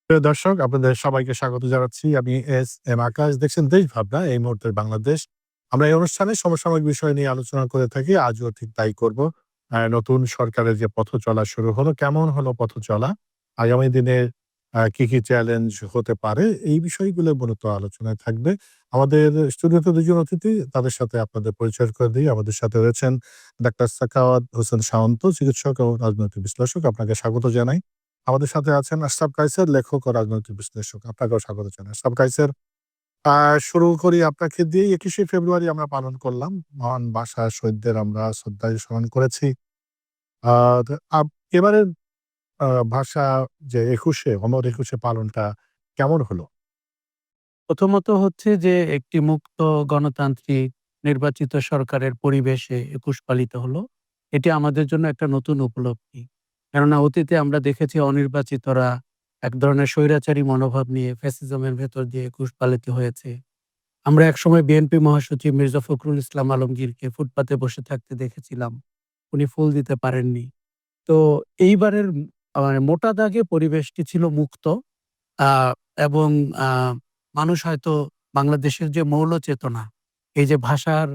প্রিয় দর্শক, আপনাদের সবাইকে স্বাগত জানাচ্ছি। আমি এস এম আকাশ। দেখছেন দেশ ভাবনা এই মুহূর্তের বাংলাদেশ। আমরা এই অনুষ্ঠানে সমসাময়িক বিষয় নিয়ে আলোচনা করে থাকি। আজও ঠিক তাই করব। নতুন সরকারের যে পথ চলা শুরু হলো, কেমন হলো পথ চলা? আগামী দিনে কি চ্যালেঞ্জ হতে পারে? এই বিষয়গুলো মূলত আলোচনায় থাকবে। আমাদের স্টুডিওতে ২ জন অতিথি, তাদের সাথে আপনাদের পরিচয় করে দেই। আমাদের সাথে রয়েছেন ডাক্তার সাখাওয়াত হোসেন শান্ত, চিকিৎসক ও রাজনৈতিক বিশ্লেষক। আপনাকে স্বাগত জানাই। আমাদের সাথে আছেন আশরাফ কায়সার, লেখক ও রাজনৈতিক বিশ্লেষক। আপনাকেও স্বাগত জানাই। আশরাফ কায়সার, আ শুরু করি আপনাকে দিয়েই। ২১শে ফেব্রুয়ারি আমরা পালন করলাম। মহান ভাষা শহীদদের আমরা শ্রদ্ধায় স্মরণ করেছি। আর আব এবারের ভাষা যে ২১শে অমর ২১শে পালনটা কেমন হলো? প্রথমত হচ্ছে যে একটি মুক্ত গণতান্ত্রিক নির্বাচিত সরকারের পরিবেশে ২১ পালিত হলো। এটি আমাদের জন্য একটা নতুন উপলব্ধি। কেননা অতীতে আমরা দেখেছি অনির্বাচিতরা এক ধরনের স্বৈরাচারী মনোভাব নিয়ে ফ্যাসিজমের ভেতর দিয়ে ২১ পালিত হয়েছে। আমরা একসময় বিএনপি মহাসচিব মির্জা ফখরুল ইসলাম আলমগীরকে ফুটপাতে বসে থাকতে দেখেছিলাম। উনি ফুল দিতে পারেননি। তো এইবারের মানে মোটা দাগে পরিবেশটি ছিল মুক্ত। আ এবং আ মানুষ হয়তো বাংলাদেশের যে মৌল চেতনা, এই যে ভাষার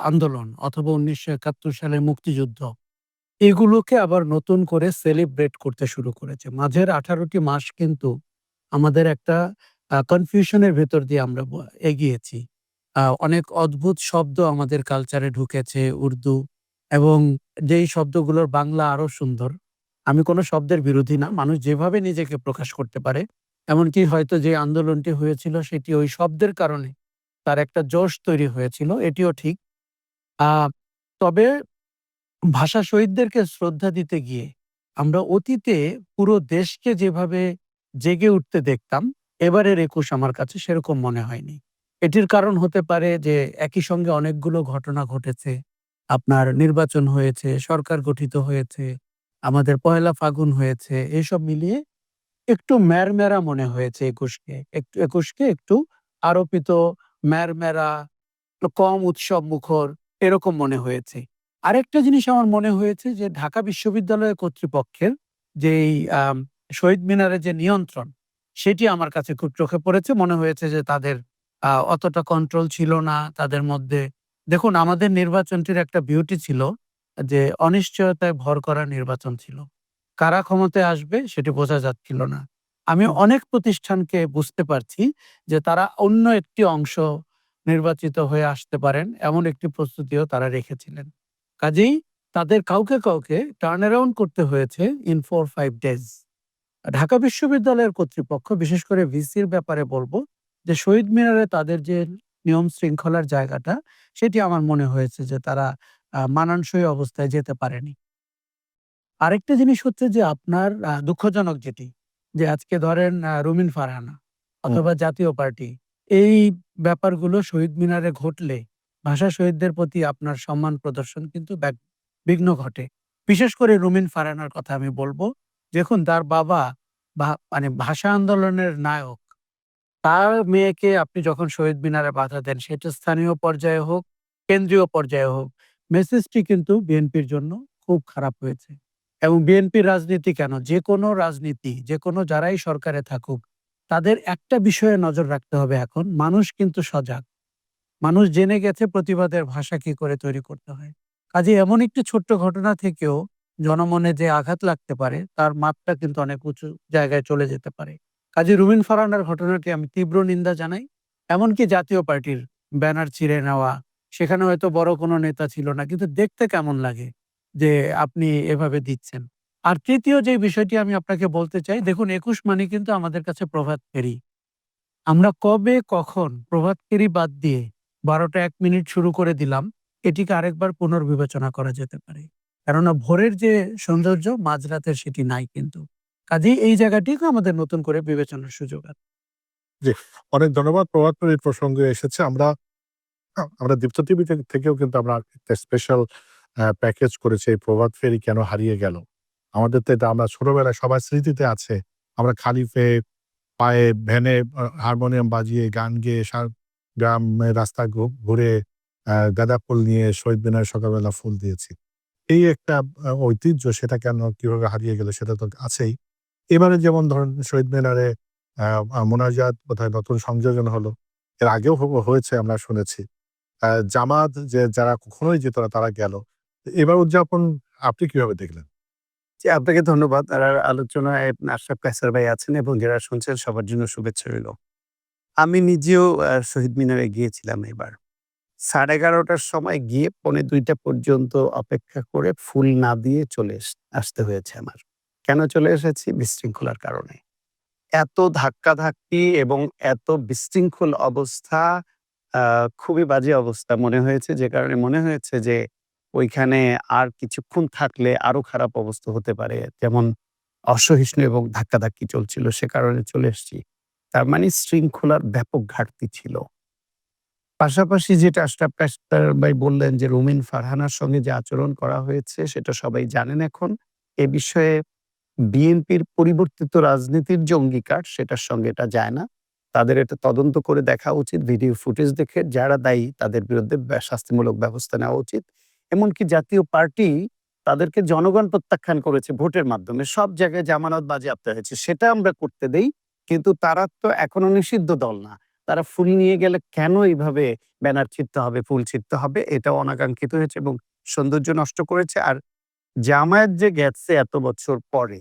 আন্দোলন অথবা ১৯৭১ সালের মুক্তিযুদ্ধ, এগুলোকে আবার নতুন করে সেলিব্রেট করতে শুরু করেছে। মাঝের ১৮ টি মাস কিন্তু আমাদের একটা কনফিউশন এর ভেতর দিয়ে আমরা এগিয়েছি। অনেক অদ্ভুত শব্দ আমাদের কালচারে ঢুকেছে, উর্দু এবং যেই শব্দগুলোর বাংলা আরো সুন্দর। আমি কোনো শব্দের বিরোধী না। মানুষ যেভাবে নিজেকে প্রকাশ করতে পারে, এমনকি হয়তো যে আন্দোলনটি হয়েছিল সেটি ওই শব্দের কারণে তার একটা জোশ তৈরি হয়েছিল, এটিও ঠিক। আ তবে ভাষা শহীদদেরকে শ্রদ্ধা দিতে গিয়ে আমরা অতীতে পুরো দেশকে যেভাবে জেগে উঠতে দেখতাম, এবারের ২১ আমার কাছে সেরকম মনে হয়নি। এটির কারণ হতে পারে যে একই সঙ্গে অনেকগুলো ঘটনা ঘটেছে। আপনার নির্বাচন হয়েছে, সরকার গঠিত হয়েছে, আমাদের পহেলা ফাগুন হয়েছে। এসব মিলিয়ে একটু ম্যারম্যারা মনে হয়েছে ২১ কে। ২১ কে একটু আরোপিত, ম্যারম্যারা, কম উৎসবমুখর এরকম মনে হয়েছে। আরেকটা জিনিস আমার মনে হয়েছে যে ঢাকা বিশ্ববিদ্যালয় কর্তৃপক্ষের যেই আম শহীদ মিনারের যে নিয়ন্ত্রণ, সেটি আমার কাছে খুব চোখে পড়েছে। মনে হয়েছে যে তাদের অতটা কন্ট্রোল ছিল না তাদের মধ্যে। দেখুন, আমাদের নির্বাচনটির একটা বিউটি ছিল যে অনিশ্চয়তায় ভর করা নির্বাচন ছিল। কারা ক্ষমতায় আসবে সেটি বোঝা যাচ্ছিল না। আমি অনেক প্রতিষ্ঠানকে বুঝতে পারছি যে তারা অন্য একটি অংশ নির্বাচিত হয়ে আসতে পারেন, এমন একটি প্রস্তুতিও তারা রেখেছিলেন। কাজেই তাদের কাউকে টার্ন অ্যারাউন্ড করতে হয়েছে ইন ৪-৫ ডেজ। ঢাকা বিশ্ববিদ্যালয়ের কর্তৃপক্ষ, বিশেষ করে ভিসির ব্যাপারে বলব যে শহীদ মিনারে তাদের যে নিয়ম শৃঙ্খলার জায়গাটা, সেটি আমার মনে হয়েছে যে তারা মানানসই অবস্থায় যেতে পারেনি। আরেকটা জিনিস হচ্ছে যে আপনার দুঃখজনক যেটি, যে আজকে ধরেন রুমিন ফারহানা হুম। অথবা জাতীয় পার্টি, এই ব্যাপারগুলো শহীদ মিনারে ঘটলে ভাষা শহীদদের প্রতি আপনার সম্মান প্রদর্শন কিন্তু বিঘ্ন ঘটে। বিশেষ করে রুমিন ফারহানার কথা আমি বলব। দেখুন, তার বাবা মানে ভাষা আন্দোলনের নায়ক। তার মেয়েকে আপনি যখন শহীদ মিনারে বাধা দেন, সেটা স্থানীয় পর্যায়ে হোক, কেন্দ্রীয় পর্যায়ে হোক, মেসেজটি কিন্তু বিএনপির জন্য খুব খারাপ হয়েছে। এবং বিএনপির রাজনীতি কেন, যেকোনো রাজনীতি, যেকোনো যারাই সরকারে থাকুক, তাদের একটা বিষয়ে নজর রাখতে হবে এখন। মানুষ কিন্তু সজাগ। মানুষ জেনে গেছে প্রতিবাদের ভাষা কি করে তৈরি করতে হয়। কাজেই এমন একটি ছোট্ট ঘটনা থেকেও জনমনে যে আঘাত লাগতে পারে, তার মাত্রা কিন্তু অনেক উঁচু জায়গায় চলে যেতে পারে। কাজী রুমিন ফারহানার ঘটনাটি আমি তীব্র নিন্দা জানাই। এমনকি জাতীয় পার্টির ব্যানার ছিঁড়ে নেওয়া, সেখানে হয়তো বড় কোনো নেতা ছিল না। কিন্তু দেখতে কেমন লাগে যে আপনি এভাবে দিচ্ছেন। আর ৩য় যে বিষয়টি আমি আপনাকে বলতে চাই, দেখুন ২১ মানে কিন্তু আমাদের কাছে প্রভাত ফেরি। আমরা কবে কখন প্রভাত ফেরি বাদ দিয়ে ১২টা ১ মিনিট শুরু করে দিলাম, এটিকে আরেকবার পুনর্বিবেচনা করা যেতে পারে। কেননা ভোরের যে সৌন্দর্য, মাঝরাতের সেটি নাই কিন্তু। কাজেই এই জায়গাটিকে আমাদের নতুন করে বিবেচনার সুযোগ আছে। জি, অনেক ধন্যবাদ। প্রভাত ফেরির প্রসঙ্গে এসেছে। আমরা দীপ্ত টিভি থেকেও কিন্তু আমরা একটা স্পেশাল প্যাকেজ করেছি এই প্রভাত ফেরি কেন হারিয়ে গেল। আমাদের তো এটা আমরা ছোটবেলায় সবার স্মৃতিতে আছে। আমরা খালি পায়ে ভ্যানে হারমোনিয়াম বাজিয়ে গান গেয়ে গ্রামের রাস্তা ঘুরে গাঁদা ফুল নিয়ে শহীদ মিনারে সকালবেলা ফুল দিয়েছি। এই একটা ঐতিহ্য, সেটা কেন কিভাবে হারিয়ে গেল সেটা তো আছেই। এবারে যেমন ধরেন শহীদ মিনারে মোনাজাত বোধহয় নতুন সংযোজন হলো। এর আগেও হয়েছে আমরা শুনেছি। জামাত যে যারা কখনোই যেত না তারা গেল। এবার উদযাপন আপনি কিভাবে দেখলেন? জি, আপনাকে ধন্যবাদ। আর আলোচনায় আশরাফ কায়সার ভাই আছেন এবং যারা শুনছেন সবার জন্য শুভেচ্ছা রইল। আমি নিজেও শহীদ মিনারে গিয়েছিলাম এবার। 11:30টার সময় গিয়ে 1:45টা পর্যন্ত অপেক্ষা করে ফুল না দিয়ে আসতে হয়েছে আমার। কেন চলে এসেছি? বিশৃঙ্খলার কারণে। এত ধাক্কাধাক্কি এবং এত বিশৃঙ্খল অবস্থা, আ খুবই বাজে অবস্থা মনে হয়েছে। যে কারণে মনে হয়েছে যে ওইখানে আর কিছুক্ষণ থাকলে আরো খারাপ অবস্থা হতে পারে। যেমন অসহিষ্ণু এবং ধাক্কাধাক্কি চলছিল, সে কারণে চলে এসেছি। তার মানে শৃঙ্খলার ব্যাপক ঘাটতি ছিল। পাশাপাশি যেটা আশরাফ কাশকার ভাই বললেন যে রুমিন ফারহানার সঙ্গে যে আচরণ করা হয়েছে সেটা সবাই জানেন এখন। এ বিষয়ে বিএনপির পরিবর্তিত রাজনীতির যে অঙ্গীকার সেটার সঙ্গে এটা যায় না। তাদের এটা তদন্ত করে দেখা উচিত। ভিডিও ফুটেজ দেখে যারা দায়ী তাদের বিরুদ্ধে শাস্তিমূলক ব্যবস্থা নেওয়া উচিত। এমনকি জাতীয় পার্টি তাদেরকে জনগণ প্রত্যাখ্যান করেছে ভোটের মাধ্যমে। সব জায়গায় জামানত বাজেয়াপ্ত হয়েছে। সেটা আমরা করতে দেই। কিন্তু তারা তো এখনো নিষিদ্ধ দল না। তারা ফুল নিয়ে গেলে কেন এইভাবে ব্যানার ছিঁড়তে হবে, ফুল ছিঁড়তে হবে? এটাও অনাকাঙ্ক্ষিত হয়েছে এবং সৌন্দর্য নষ্ট করেছে। আর জামায়াত যে গেছে এত বছর পরে,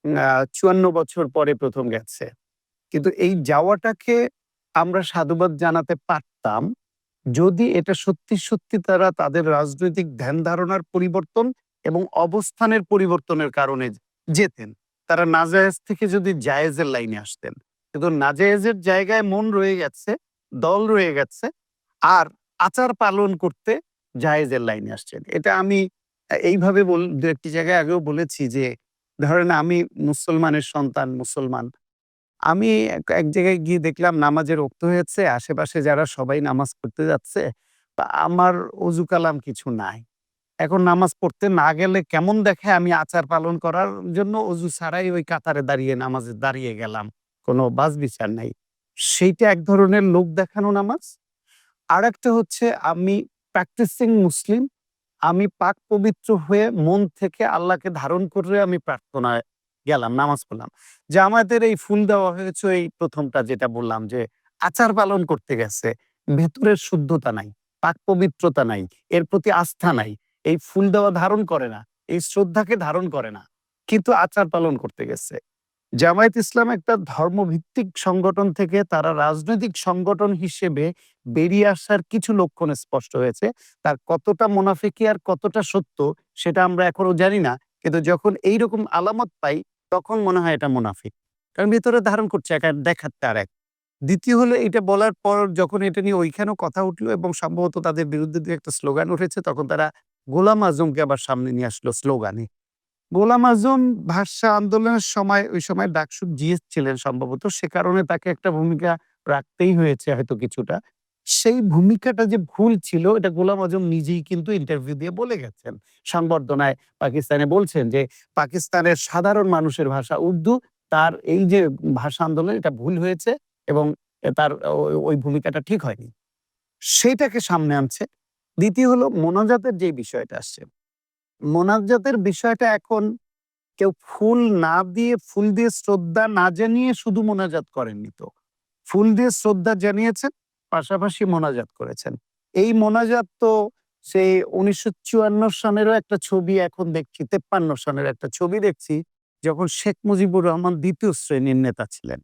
৫৪ বছর পরে ১ম গেছে। কিন্তু এই যাওয়াটাকে আমরা সাধুবাদ জানাতে পারতাম যদি এটা সত্যি, সত্যি তারা তাদের রাজনৈতিক ধ্যান-ধারণার পরিবর্তন এবং অবস্থানের পরিবর্তনের কারণে যেতেন। তারা নাজায়েজ থেকে যদি জায়েজের লাইনে আসতেন। কিন্তু নাজায়েজের জায়গায় মন রয়ে গেছে, দল রয়ে গেছে, আর আচার পালন করতে জায়েজের লাইনে আসছেন। এটা আমি এইভাবে ২-১ টি জায়গায় আগেও বলেছি যে, ধরেন আমি মুসলমানের সন্তান, মুসলমান। আমি এক জায়গায় গিয়ে দেখলাম নামাজের ওক্ত হয়েছে। আশেপাশে যারা সবাই নামাজ পড়তে যাচ্ছে। আমার অজু কালাম কিছু নাই। এখন নামাজ পড়তে না গেলে কেমন দেখে আমি আচার পালন করার জন্য অজু ছাড়াই ওই কাতারে দাঁড়িয়ে নামাজে দাঁড়িয়ে গেলাম। কোন বাছবিচার নাই। সেইটা এক ধরনের লোক দেখানো নামাজ। আরেকটা হচ্ছে আমি প্র্যাকটিসিং মুসলিম। আমি পাক পবিত্র হয়ে মন থেকে আল্লাহকে ধারণ করে আমি প্রার্থনায় গেলাম, নামাজ পড়লাম। জামায়াতের এই ফুল দেওয়া হয়েছে এই ১ম টা যেটা বললাম যে আচার পালন করতে গেছে। ভেতরের শুদ্ধতা নাই, পাক পবিত্রতা নাই, এর প্রতি আস্থা নাই। এই ফুল দেওয়া ধারণ করে না, এই শ্রদ্ধাকে ধারণ করে না। কিন্তু আচার পালন করতে গেছে। জামায়াত ইসলাম একটা ধর্মভিত্তিক সংগঠন থেকে তারা রাজনৈতিক সংগঠন হিসেবে বেরিয়ে আসার কিছু লক্ষণ স্পষ্ট হয়েছে। তার কতটা মুনাফিকি আর কতটা সত্য সেটা আমরা এখনো জানি না। কিন্তু যখন এইরকম আলামত পাই তখন মনে হয় এটা মুনাফিক। কারণ ভেতরে ধারণ করছে এক আর দেখাচ্ছে আরেক। দ্বিতীয় হলো এটা বলার পর যখন এটা নিয়ে ওইখানেও কথা উঠলো এবং সম্ভবত তাদের বিরুদ্ধে ২ একটা স্লোগান উঠেছে তখন তারা গোলাম আজমকে আবার সামনে নিয়ে আসলো স্লোগানে। গোলাম আজম ভাষা আন্দোলনের সময় ওই সময় ডাকসুর জিএস ছিলেন সম্ভবত। সে কারণে তাকে একটা ভূমিকা রাখতেই হয়েছে হয়তো কিছুটা। সেই ভূমিকাটা যে ভুল ছিল এটা গোলাম আজম নিজেই কিন্তু ইন্টারভিউ দিয়ে বলে গেছেন। সংবর্ধনায় পাকিস্তানে বলছেন যে, "পাকিস্তানের সাধারণ মানুষের ভাষা উর্দু। তার এই যে ভাষা আন্দোলন এটা ভুল হয়েছে এবং তার ওই ভূমিকাটা ঠিক হয়নি।" সেইটাকে সামনে আনছে। দ্বিতীয় হলো মোনাজাতের যে বিষয়টা আসছে। মোনাজাতের বিষয়টা এখন কেউ ফুল না দিয়ে, ফুল দিয়ে শ্রদ্ধা না জানিয়ে শুধু মোনাজাত করেননি তো। ফুল দিয়ে শ্রদ্ধা জানিয়েছেন, পাশাপাশি মোনাজাত করেছেন। এই মোনাজাত তো সেই ১৯৫৪ সনেরও একটা ছবি এখন দেখছি, ৫৩ সনের একটা ছবি দেখছি, যখন শেখ মুজিবুর রহমান ২য় শ্রেণীর নেতা ছিলেন।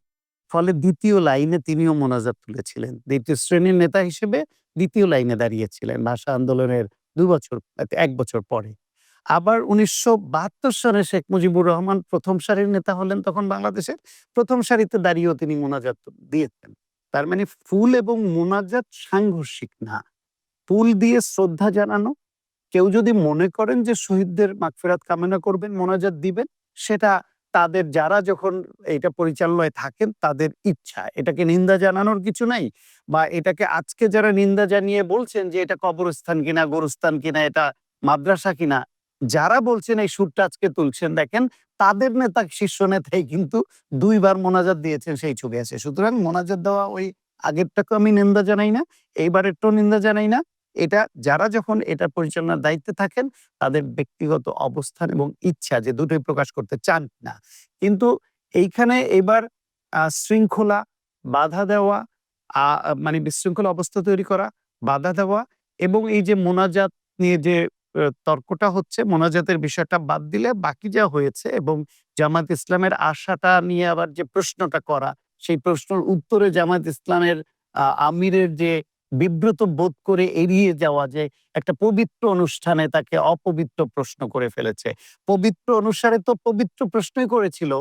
ফলে ২য় লাইনে তিনিও মোনাজাত তুলেছিলেন। ২য় শ্রেণীর নেতা হিসেবে ২য় লাইনে দাঁড়িয়েছিলেন ভাষা আন্দোলনের ২ বছর ১ বছর পরে। আবার ১৯৭২ সনে শেখ মুজিবুর রহমান ১ম সারির নেতা হলেন তখন বাংলাদেশের। ১ম সারিতে দাঁড়িয়েও তিনি মোনাজাত দিয়েছেন। তার মানে ফুল এবং মোনাজাত সাংঘর্ষিক না। ফুল দিয়ে শ্রদ্ধা জানানো, কেউ যদি মনে করেন যে শহীদদের মাগফিরাত কামনা করবেন, মোনাজাত দিবেন, সেটা তাদের যারা যখন এইটা পরিচালনায় থাকেন তাদের ইচ্ছা। এটাকে নিন্দা জানানোর কিছু নাই। বা এটাকে আজকে যারা নিন্দা জানিয়ে বলছেন যে এটা কবরস্থান কিনা, গোরস্থান কিনা, এটা মাদ্রাসা কিনা, যারা বলছেন এই সুরটা আজকে তুলছেন দেখেন তাদের নেতা শীর্ষ নেতাই কিন্তু ২ বার মোনাজাত দিয়েছেন সেই ছবি আছে। সুতরাং মোনাজাত দেওয়া ওই আগেরটাকেও আমি নিন্দা জানাই না, এইবারেরটাও নিন্দা জানাই না। এটা যারা যখন এটা পরিচালনার দায়িত্বে থাকেন তাদের ব্যক্তিগত অবস্থান এবং ইচ্ছা যে দুটোই প্রকাশ করতে চান না। কিন্তু এইখানে এবার শৃঙ্খলা, বাধা দেওয়া, মানে বিশৃঙ্খল অবস্থা তৈরি করা, বাধা দেওয়া এবং এই যে মোনাজাত নিয়ে যে তর্কটা হচ্ছে, মোনাজাতের বিষয়টা বাদ দিলে বাকি যা হয়েছে এবং জামায়াত ইসলামের আশাটা নিয়ে আবার যে প্রশ্নটা করা, সেই প্রশ্নের উত্তরে জামায়াত ইসলামের আমিরের যে বিব্রত বোধ করে এড়িয়ে যাওয়া, যে একটা পবিত্র অনুষ্ঠানে তাকে অপবিত্র প্রশ্ন করে ফেলেছে। পবিত্র অনুষ্ঠানে তো পবিত্র প্রশ্নই করেছিল।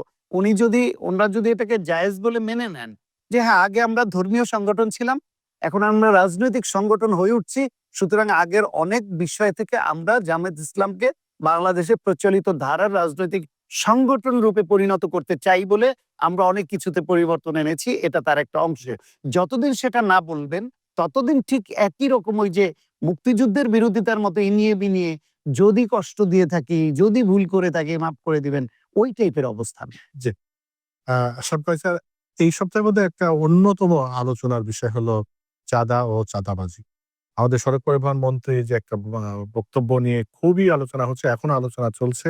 ওনারা যদি এটাকে জায়েজ বলে মেনে নেন যে হ্যাঁ, আগে আমরা ধর্মীয় সংগঠন ছিলাম, এখন আমরা রাজনৈতিক সংগঠন হয়ে উঠছি। সুতরাং আগের অনেক বিষয় থেকে আমরা জামায়াত ইসলামকে বাংলাদেশে প্রচলিত ধারার রাজনৈতিক সংগঠন রূপে পরিণত করতে চাই বলে আমরা অনেক কিছুতে পরিবর্তন এনেছি। এটা তার একটা অংশ। যতদিন সেটা না বলবেন, ততদিন ঠিক একই রকম ওই যে মুক্তিযুদ্ধের বিরোধিতার মতো ইনিয়ে বিনিয়ে যদি কষ্ট দিয়ে থাকি, যদি ভুল করে থাকি মাফ করে দিবেন, ওই টাইপের অবস্থান। জি। আশরাফ ভাই স্যার, এই সপ্তাহের মধ্যে একটা অন্যতম আলোচনার বিষয় হলো চাঁদা ও চাঁদাবাজি। আমাদের সড়ক পরিবহন মন্ত্রী যে একটা বক্তব্য নিয়ে খুবই আলোচনা হচ্ছে, এখনো আলোচনা চলছে।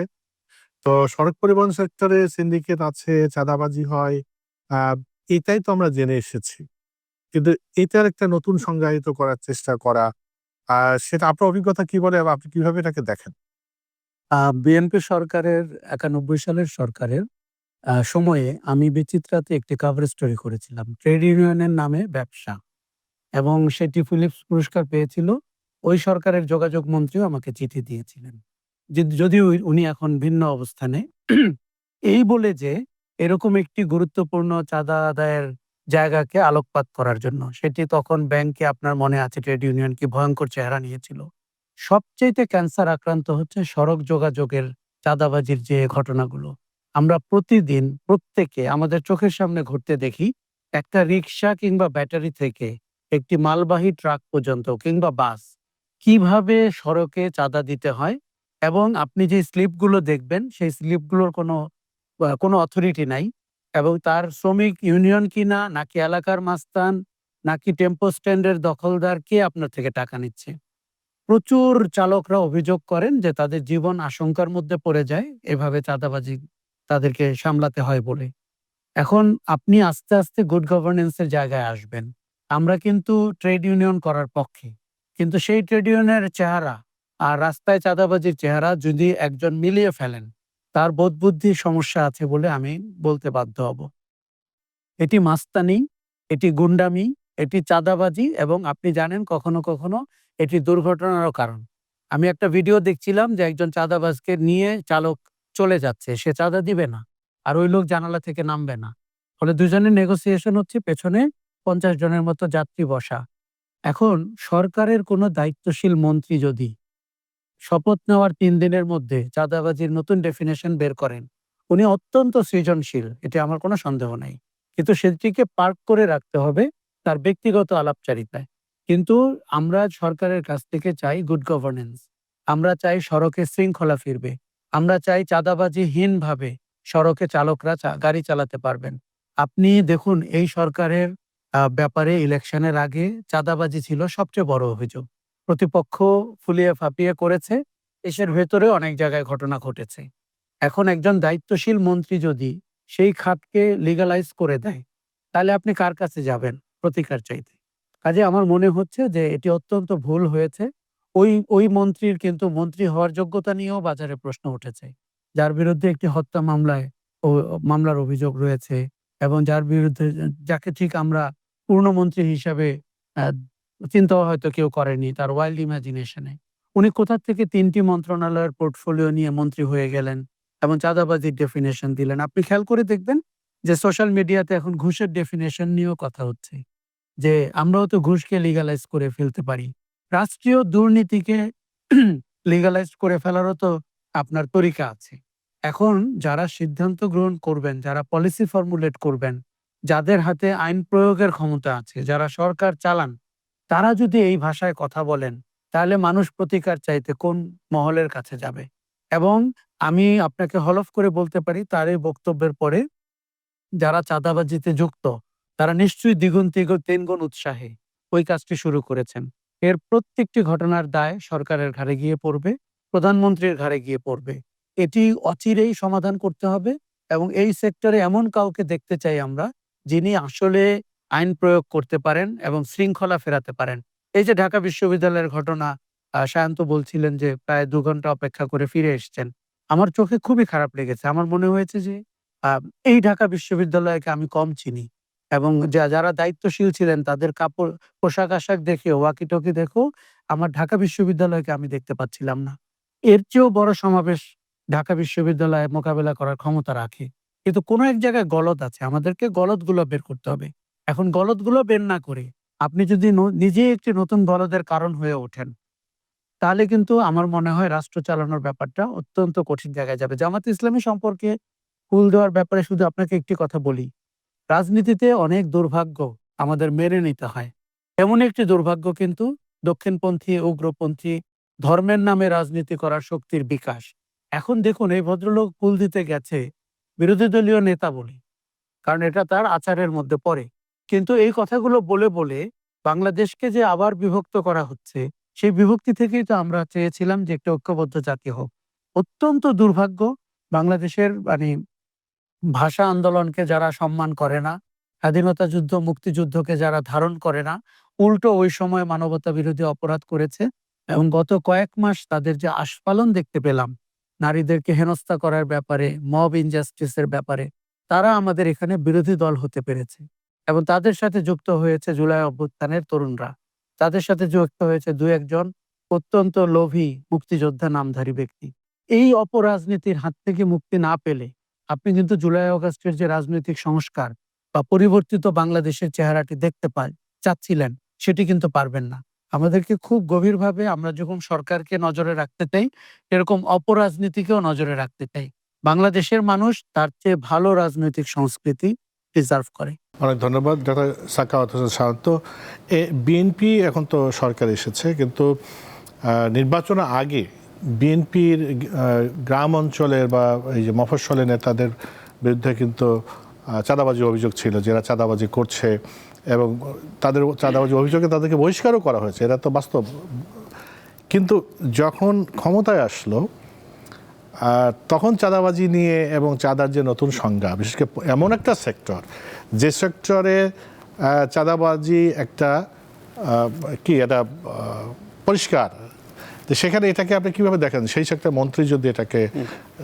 তো সড়ক পরিবহন সেক্টরে সিন্ডিকেট আছে, চাঁদাবাজি হয়। আ এটাই তো আমরা জেনে এসেছি। কিন্তু এটার একটা নতুন সংজ্ঞায়িত করার চেষ্টা করা, আ সেটা আপনার অভিজ্ঞতা কি বলে এবং আপনি কিভাবে এটাকে দেখেন? বিএনপি সরকারের ৯১ সালের সরকারের সময়ে আমি বিচিত্রাতে একটি কভার স্টোরি করেছিলাম। ট্রেড ইউনিয়নের নামে ব্যবসা, এবং সেটি ফিলিপস পুরস্কার পেয়েছিল। ওই সরকারের যোগাযোগ মন্ত্রীও আমাকে চিঠি দিয়েছিলেন। যদিও উনি এখন ভিন্ন অবস্থানে। এই বলে যে এরকম একটি গুরুত্বপূর্ণ চাঁদা আদায়ের জায়গাকে আলোকপাত করার জন্য, সেটি তখন ব্যাংকে আপনার মনে আছে ট্রেড ইউনিয়ন কি ভয়ঙ্কর চেহারা নিয়েছিল। সবচাইতে ক্যান্সার আক্রান্ত হচ্ছে সড়ক যোগাযোগের চাঁদাবাজির যে ঘটনাগুলো। আমরা প্রতিদিন প্রত্যেকে আমাদের চোখের সামনে ঘটতে দেখি। একটা রিক্সা কিংবা ব্যাটারি থেকে একটি মালবাহী ট্রাক পর্যন্ত কিংবা বাস কিভাবে সড়কে চাঁদা দিতে হয়, এবং আপনি যে স্লিপগুলো দেখবেন সেই স্লিপগুলোর কোনো অথরিটি নাই, এবং তার শ্রমিক ইউনিয়ন কিনা নাকি এলাকার মাস্তান নাকি টেম্পো স্ট্যান্ডের দখলদার কে আপনার থেকে টাকা নিচ্ছে। প্রচুর চালকরা অভিযোগ করেন যে তাদের জীবন আশঙ্কার মধ্যে পড়ে যায় এভাবে চাঁদাবাজি তাদেরকে সামলাতে হয় বলে। এখন আপনি আস্তে আস্তে গুড গভর্নেন্স এর জায়গায় আসবেন। আমরা কিন্তু ট্রেড ইউনিয়ন করার পক্ষে। কিন্তু সেই ট্রেড ইউনিয়নের চেহারা আর রাস্তায় চাঁদাবাজির চেহারা যদি একজন মিলিয়ে ফেলেন, তার বোধবুদ্ধির সমস্যা আছে বলে আমি বলতে বাধ্য হব। এটি মাস্তানি, এটি গুন্ডামি, এটি চাঁদাবাজি, এবং আপনি জানেন কখনো কখনো এটি দুর্ঘটনারও কারণ। আমি একটা ভিডিও দেখছিলাম যে একজন চাঁদাবাজকে নিয়ে চালক চলে যাচ্ছে। সে চাঁদা দিবে না। আর ওই লোক জানালা থেকে নামবে না। ফলে দুজনের নেগোসিয়েশন হচ্ছে, পেছনে ৫০ জনের মতো যাত্রী বসা। এখন সরকারের কোনো দায়িত্বশীল মন্ত্রী যদি শপথ নেওয়ার ৩ দিনের মধ্যে চাঁদাবাজির নতুন ডেফিনিশন বের করেন, উনি অত্যন্ত সৃজনশীল, এতে আমার কোনো সন্দেহ নাই। কিন্তু সেটিকে পার্ক করে রাখতে হবে তার ব্যক্তিগত আলাপচারিতায়। কিন্তু আমরা সরকারের কাছ থেকে চাই গুড গভর্নেন্স। আমরা চাই সড়কে শৃঙ্খলা ফিরবে। আমরা চাই চাঁদাবাজিহীনভাবে সড়কে চালকরা গাড়ি চালাতে পারবেন। আপনি দেখুন, এই সরকারের ব্যাপারে ইলেকশনের আগে চাঁদাবাজি ছিল সবচেয়ে বড় অভিযোগ। প্রতিপক্ষ ফুলিয়ে ফাঁপিয়ে করেছে। দেশের ভেতরেও অনেক জায়গায় ঘটনা ঘটেছে। এখন একজন দায়িত্বশীল মন্ত্রী যদি সেই খাতকে লিগ্যালাইজ করে দেয়, তাহলে আপনি কার কাছে যাবেন প্রতিকার চাইতে? কাজে আমার মনে হচ্ছে যে এটি অত্যন্ত ভুল হয়েছে। ওই মন্ত্রীর কিন্তু মন্ত্রী হওয়ার যোগ্যতা নিয়েও বাজারে প্রশ্ন উঠেছে। যার বিরুদ্ধে একটি হত্যা মামলার অভিযোগ রয়েছে, এবং যার বিরুদ্ধে যাকে ঠিক আমরা পূর্ণমন্ত্রী হিসাবে আ চিন্তাও হয়তো কেউ করেনি তার ওয়াইল্ড ইমাজিনেশন এ। উনি কোথা থেকে ৩ টি মন্ত্রণালয়ের পোর্টফোলিও নিয়ে মন্ত্রী হয়ে গেলেন এবং চাঁদাবাজির ডেফিনিশন দিলেন। আপনি খেয়াল করে দেখবেন যে সোশ্যাল মিডিয়াতে এখন ঘুষের ডেফিনিশন নিয়েও কথা হচ্ছে। যে আমরাও তো ঘুষকে লিগ্যালাইজ করে ফেলতে পারি। রাষ্ট্রীয় দুর্নীতিকে লিগ্যালাইজ করে ফেলারও তো আপনার তরিকা আছে। এখন যারা সিদ্ধান্ত গ্রহণ করবেন, যারা পলিসি ফর্মুলেট করবেন, যাদের হাতে আইন প্রয়োগের ক্ষমতা আছে, যারা সরকার চালান, তারা যদি এই ভাষায় কথা বলেন, তাহলে মানুষ প্রতিকার চাইতে কোন মহলের কাছে যাবে? এবং আমি আপনাকে হলফ করে বলতে পারি, তার এই বক্তব্যের পরে যারা চাঁদাবাজিতে যুক্ত, তারা নিশ্চয়ই দ্বিগুণ ৩ গুণ উৎসাহে ওই কাজটি শুরু করেছেন। এর প্রত্যেকটি ঘটনার দায় সরকারের ঘাড়ে গিয়ে পড়বে, প্রধানমন্ত্রীর ঘাড়ে গিয়ে পড়বে। এটি অচিরেই সমাধান করতে হবে, এবং এই সেক্টরে এমন কাউকে দেখতে চাই আমরা, যিনি আসলে আইন প্রয়োগ করতে পারেন এবং শৃঙ্খলা ফেরাতে পারেন। এই যে ঢাকা বিশ্ববিদ্যালয়ের ঘটনা, সায়ন্ত বলছিলেন যে প্রায় ২ ঘন্টা অপেক্ষা করে ফিরে এসছেন। আমার চোখে খুবই খারাপ লেগেছে। আমার মনে হয়েছে যে আ এই ঢাকা বিশ্ববিদ্যালয়কে আমি কম চিনি এবং যারা দায়িত্বশীল ছিলেন তাদের কাপড় পোশাক-আশাক দেখে, ওয়াকিটকি দেখেও আমার ঢাকা বিশ্ববিদ্যালয়কে আমি দেখতে পাচ্ছিলাম না। এর চেয়েও বড় সমাবেশ ঢাকা বিশ্ববিদ্যালয় মোকাবেলা করার ক্ষমতা রাখে। কিন্তু কোনো এক জায়গায় গলদ আছে। আমাদেরকে গলদগুলো বের করতে হবে। এখন গলদগুলো বের না করে আপনি যদি নিজেই একটি নতুন গলদের কারণ হয়ে ওঠেন, তাহলে কিন্তু আমার মনে হয় রাষ্ট্র চালানোর ব্যাপারটা অত্যন্ত কঠিন জায়গায় যাবে। জামায়াতে ইসলামী সম্পর্কে ফুল দেওয়ার ব্যাপারে শুধু আপনাকে একটি কথা বলি। রাজনীতিতে অনেক দুর্ভাগ্য আমাদের মেনে নিতে হয়। এমন একটি দুর্ভাগ্য কিন্তু দক্ষিণপন্থী, উগ্রপন্থী, ধর্মের নামে রাজনীতি করার শক্তির বিকাশ। এখন দেখুন এই ভদ্রলোক ফুল দিতে গেছে বিরোধী দলীয় নেতা বলে। কারণ এটা তার আচারের মধ্যে পড়ে। কিন্তু এই কথাগুলো বলে, বলে বাংলাদেশকে যে আবার বিভক্ত করা হচ্ছে, সেই বিভক্তি থেকেই তো আমরা চেয়েছিলাম যে একটা ঐক্যবদ্ধ জাতি হোক। অত্যন্ত দুর্ভাগ্য বাংলাদেশের ভাষা আন্দোলনকে যারা সম্মান করে না, স্বাধীনতা যুদ্ধ, মুক্তিযুদ্ধকে যারা ধারণ করে না, উল্টো ওই সময় মানবতা বিরোধী অপরাধ করেছে এবং গত কয়েক মাস তাদের যে আস্ফালন দেখতে পেলাম, নারীদেরকে হেনস্থা করার ব্যাপারে, মব ইনজাস্টিস এর ব্যাপারে, তারা আমাদের এখানে বিরোধী দল হতে পেরেছে এবং তাদের সাথে যুক্ত হয়েছে জুলাই অভ্যুত্থানের তরুণরা। তাদের সাথে যুক্ত হয়েছে ২-১ জন অত্যন্ত লোভী মুক্তিযোদ্ধা নামধারী ব্যক্তি। এই অপরাজনীতির হাত থেকে মুক্তি না পেলে আপনি কিন্তু জুলাই আগস্টের যে রাজনৈতিক সংস্কার বা পরিবর্তিত বাংলাদেশের চেহারাটি দেখতে চাচ্ছিলেন, সেটি কিন্তু পারবেন না। আমাদেরকে খুব গভীরভাবে আমরা যখন সরকারকে নজরে রাখতে চাই, এরকম অপরাজনীতিকেও নজরে রাখতে চাই। বাংলাদেশের মানুষ তার চেয়ে ভালো রাজনৈতিক সংস্কৃতি ডিজার্ভ করে। অনেক ধন্যবাদ ডক্টর সাখাওয়াত হোসেন শান্ত। বিএনপি এখন তো সরকার এসেছে, কিন্তু নির্বাচনের আগে বিএনপির গ্রাম অঞ্চলের বা এই যে মফস্বলের নেতাদের বিরুদ্ধে কিন্তু চাঁদাবাজির অভিযোগ ছিল, যারা চাঁদাবাজি করছে এবং তাদের চাঁদাবাজি অভিযোগে তাদেরকে বহিষ্কারও করা হয়েছে, এরা তো বাস্তব। কিন্তু যখন ক্ষমতায় আসলো তখন চাঁদাবাজি নিয়ে এবং চাঁদার যে নতুন সংজ্ঞা, বিশেষ করে এমন একটা সেক্টর যে সেক্টরে চাঁদাবাজি একটা কি এটা পরিষ্কার, তো সেখানে এটাকে আপনি কিভাবে দেখেন? সেই সেক্টর মন্ত্রী যদি এটাকে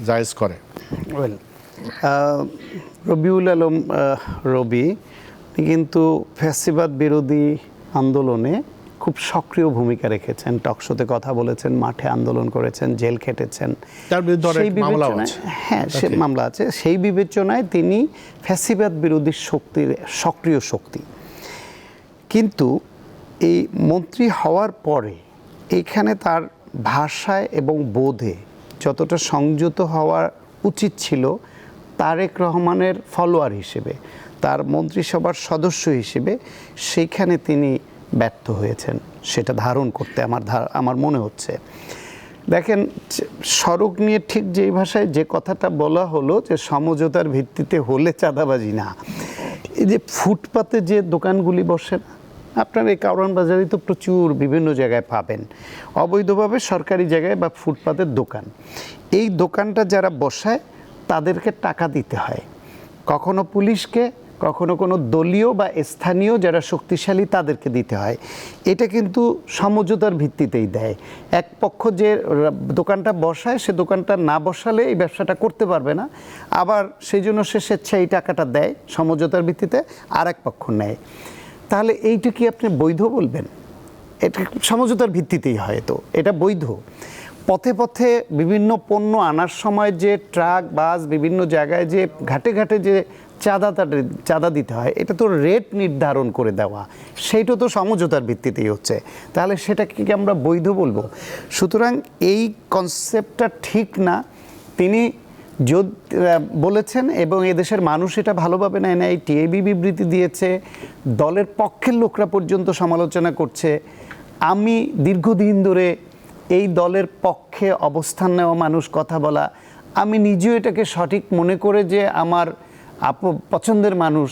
জায়েজ করে। রবিউল আলম রবি কিন্তু ফ্যাসিবাদ বিরোধী আন্দোলনে খুব সক্রিয় ভূমিকা রেখেছেন, টকশোতে কথা বলেছেন, মাঠে আন্দোলন করেছেন, জেল খেটেছেন। তার বিরুদ্ধে অনেক মামলা আছে। হ্যাঁ, সে মামলা আছে। সেই বিবেচনায় তিনি ফ্যাসিবাদ বিরোধী শক্তির সক্রিয় শক্তি। কিন্তু এই মন্ত্রী হওয়ার পরে এখানে তার ভাষায় এবং বোধে যতটা সংযত হওয়া উচিত ছিল, তারেক রহমানের ফলোয়ার হিসেবে, তার মন্ত্রিসভার সদস্য হিসেবে সেইখানে তিনি ব্যর্থ হয়েছেন সেটা ধারণ করতে আমার মনে হচ্ছে। দেখেন, সড়ক নিয়ে ঠিক যেই ভাষায় যে কথাটা বলা হলো যে সমঝোতার ভিত্তিতে হলে চাঁদাবাজি না, এই যে ফুটপাতে যে দোকানগুলি বসে না, আপনার এই কারওয়ান বাজারে তো প্রচুর বিভিন্ন জায়গায় পাবেন অবৈধভাবে সরকারি জায়গায় বা ফুটপাতের দোকান। এই দোকানটা যারা বসায় তাদেরকে টাকা দিতে হয়, কখনো পুলিশকে, কখনো কোনো দলীয় বা স্থানীয় যারা শক্তিশালী তাদেরকে দিতে হয়। এটা কিন্তু সমঝোতার ভিত্তিতেই দেয়। এক পক্ষ যে দোকানটা বসায় সে দোকানটা না বসালে এই ব্যবসাটা করতে পারবে না, আবার সেই জন্য সে স্বেচ্ছায় এই টাকাটা দেয় সমঝোতার ভিত্তিতে, আর এক পক্ষ নেয়। তাহলে এইটা কি আপনি বৈধ বলবেন? এটা সমঝোতার ভিত্তিতেই হয়, তো এটা বৈধ। পথে পথে বিভিন্ন আনার সময় যে ট্রাক বাস বিভিন্ন জায়গায় যে ঘাটে ঘাটে যে চাঁদা দিতে হয়, এটা তো রেট নির্ধারণ করে দেওয়া, সেইটা তো সমঝোতার ভিত্তিতেই হচ্ছে। তাহলে সেটাকে কি আমরা বৈধ বলবো? সুতরাং এই কনসেপ্টটা ঠিক না। তিনি বলেছেন এবং এদেশের মানুষ এটা ভালোভাবে নেয় না। এই টিআইবি বিবৃতি দিয়েছে, দলের পক্ষের লোকরা পর্যন্ত সমালোচনা করছে। আমি দীর্ঘদিন ধরে এই দলের পক্ষে অবস্থান নেওয়া মানুষ, কথা বলা, আমি নিজেও এটাকে সঠিক মনে করে যে আমার পছন্দের মানুষ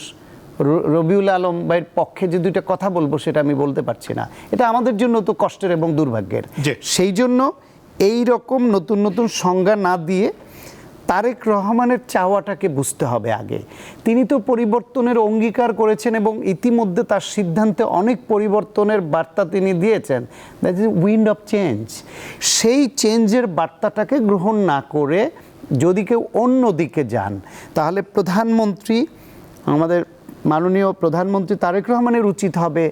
রবিউল আলম ভাইয়ের পক্ষে যে দুইটা কথা বলবো সেটা আমি বলতে পারছি না। এটা আমাদের জন্য তো কষ্টের এবং দুর্ভাগ্যের। সেই জন্য এই রকম নতুন নতুন সংজ্ঞা না দিয়ে তারেক রহমানের চাওয়াটাকে বুঝতে হবে আগে। তিনি তো পরিবর্তনের অঙ্গীকার করেছেন এবং ইতিমধ্যে তার সিদ্ধান্তে অনেক পরিবর্তনের বার্তা তিনি দিয়েছেন, that is wind of change. সেই চেঞ্জের বার্তাটাকে গ্রহণ না করে যদি কেউ অন্য দিকে যান, তাহলে প্রধানমন্ত্রী, আমাদের মাননীয় প্রধানমন্ত্রী তারেক রহমানের উচিত হবে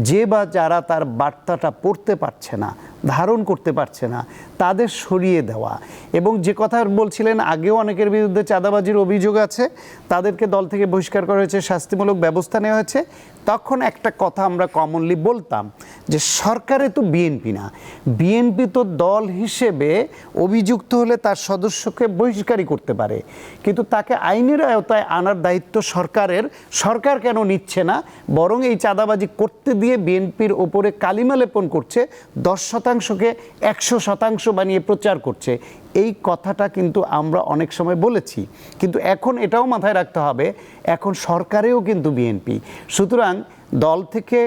যে বা যারা তার বার্তাটা পড়তে পারছে না, ধারণ করতে পারছে না, তাদের সরিয়ে দেওয়া। এবং যে কথা বলছিলেন, আগেও অনেকের বিরুদ্ধে চাঁদাবাজির অভিযোগ আছে, তাদেরকে দল থেকে বহিষ্কার করা হয়েছে, শাস্তিমূলক ব্যবস্থা নেওয়া হয়েছে। তখন একটা কথা আমরা কমনলি বলতাম যে সরকারে তো বিএনপি না, বিএনপি তো দল হিসেবে অভিযুক্ত হলে তার সদস্যকে বহিষ্কারই করতে পারে, কিন্তু তাকে আইনের আওতায় আনার দায়িত্ব সরকারের। সরকার কেন নিচ্ছে না, বরং এই চাঁদাবাজি করতে দিয়ে বিএনপির ওপরে কালিমা লেপন করছে, 10%কে 100% বানিয়ে প্রচার করছে। এই কথাটা কিন্তু আমরা অনেক সময় বলেছি, কিন্তু এখন এটাও মাথায় রাখতে হবে এখন সরকারেও কিন্তু বিএনপি। সুতরাং দল থেকে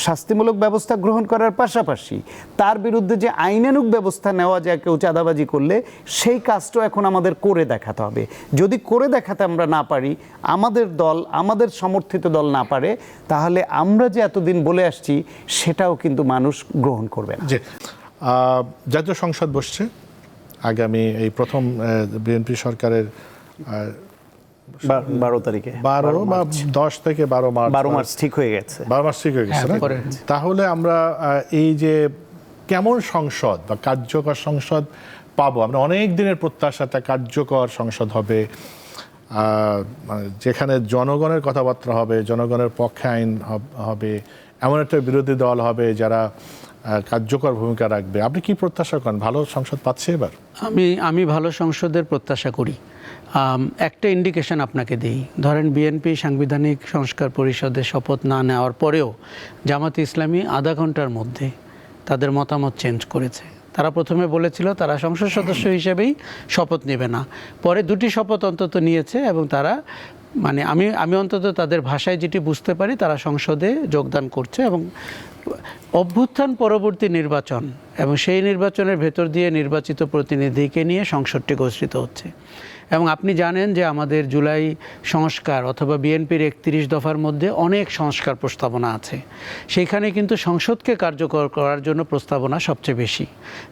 শাস্তিমূলক ব্যবস্থা গ্রহণ করার পাশাপাশি তার বিরুদ্ধে যে আইনানুগ ব্যবস্থা নেওয়া যায় কেউ চাঁদাবাজি করলে, সেই কাজটাও এখন আমাদের করে দেখাতে হবে। যদি করে দেখাতে আমরা না পারি, আমাদের দল, আমাদের সমর্থিত দল না পারে, তাহলে আমরা যে এতদিন বলে আসছি সেটাও কিন্তু মানুষ গ্রহণ করবে না। জি, জাতীয় সংসদ বসছে আগামী এই প্রথম বিএনপি সরকারের 12 তারিখে, 12 বা 10 থেকে 12 মার্চ ঠিক হয়ে গেছে। 12 মার্চ ঠিক হয়ে গেছে না? তাহলে আমরা এই যে কেমন সংসদ বা কার্যকর সংসদ পাবো, আমরা অনেক দিনের প্রত্যাশা একটা কার্যকর সংসদ হবে, যেখানে জনগণের কথাবার্তা হবে, জনগণের পক্ষে আইন হবে, এমন একটা বিরোধী দল হবে যারা কার্যকর ভূমিকা রাখবে। আপনি কি প্রত্যাশা করেন, ভালো সংসদ পাচ্ছে এবার? আমি ভালো সংসদের প্রত্যাশা করি। একটা ইন্ডিকেশন আপনাকে দিই, ধরেন বিএনপি সাংবিধানিক সংস্কার পরিষদে শপথ না নেওয়ার পরেও জামাতে ইসলামী আধা ঘন্টার মধ্যে তাদের মতামত চেঞ্জ করেছে। তারা প্রথমে বলেছিল তারা সংসদ সদস্য হিসেবেই শপথ নেবে না, পরে 2টি শপথ অন্তত নিয়েছে এবং তারা মানে আমি অন্তত তাদের ভাষায় যেটি বুঝতে পারি, তারা সংসদে যোগদান করছে এবং অভ্যুত্থান পরবর্তী নির্বাচন এবং সেই নির্বাচনের ভেতর দিয়ে নির্বাচিত প্রতিনিধিকে নিয়ে সংসদটি ঘোষিত হচ্ছে। এবং আপনি জানেন যে আমাদের জুলাই সংস্কার অথবা বিএনপির 31 দফার মধ্যে অনেক সংস্কার প্রস্তাবনা আছে, সেইখানে কিন্তু সংসদকে কার্যকর করার জন্য প্রস্তাবনা সবচেয়ে বেশি।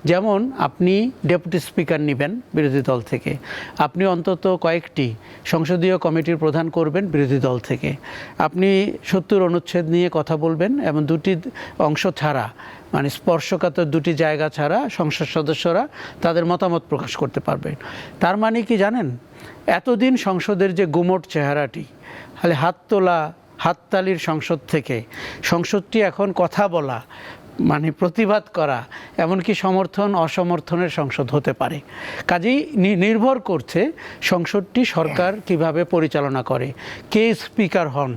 যেমন আপনি ডেপুটি স্পিকার নেবেন বিরোধী দল থেকে, আপনি অন্তত কয়েকটি সংসদীয় কমিটির প্রধান করবেন বিরোধী দল থেকে, আপনি 70 অনুচ্ছেদ নিয়ে কথা বলবেন এবং 2টি অংশ ছাড়া, মানে স্পর্শকাতর 2টি জায়গা ছাড়া সংসদ সদস্যরা তাদের মতামত প্রকাশ করতে পারবেন। তার মানে কি জানেন, এতদিন সংসদের যে গুমোট চেহারাটি, তাহলে হাততালির সংসদ থেকে সংসদটি এখন কথা বলা, মানে প্রতিবাদ করা, এমনকি সমর্থন অসমর্থনের সংসদ হতে পারে। কাজেই নির্ভর করছে সংসদটি সরকার কিভাবে পরিচালনা করে, কে স্পিকার হন।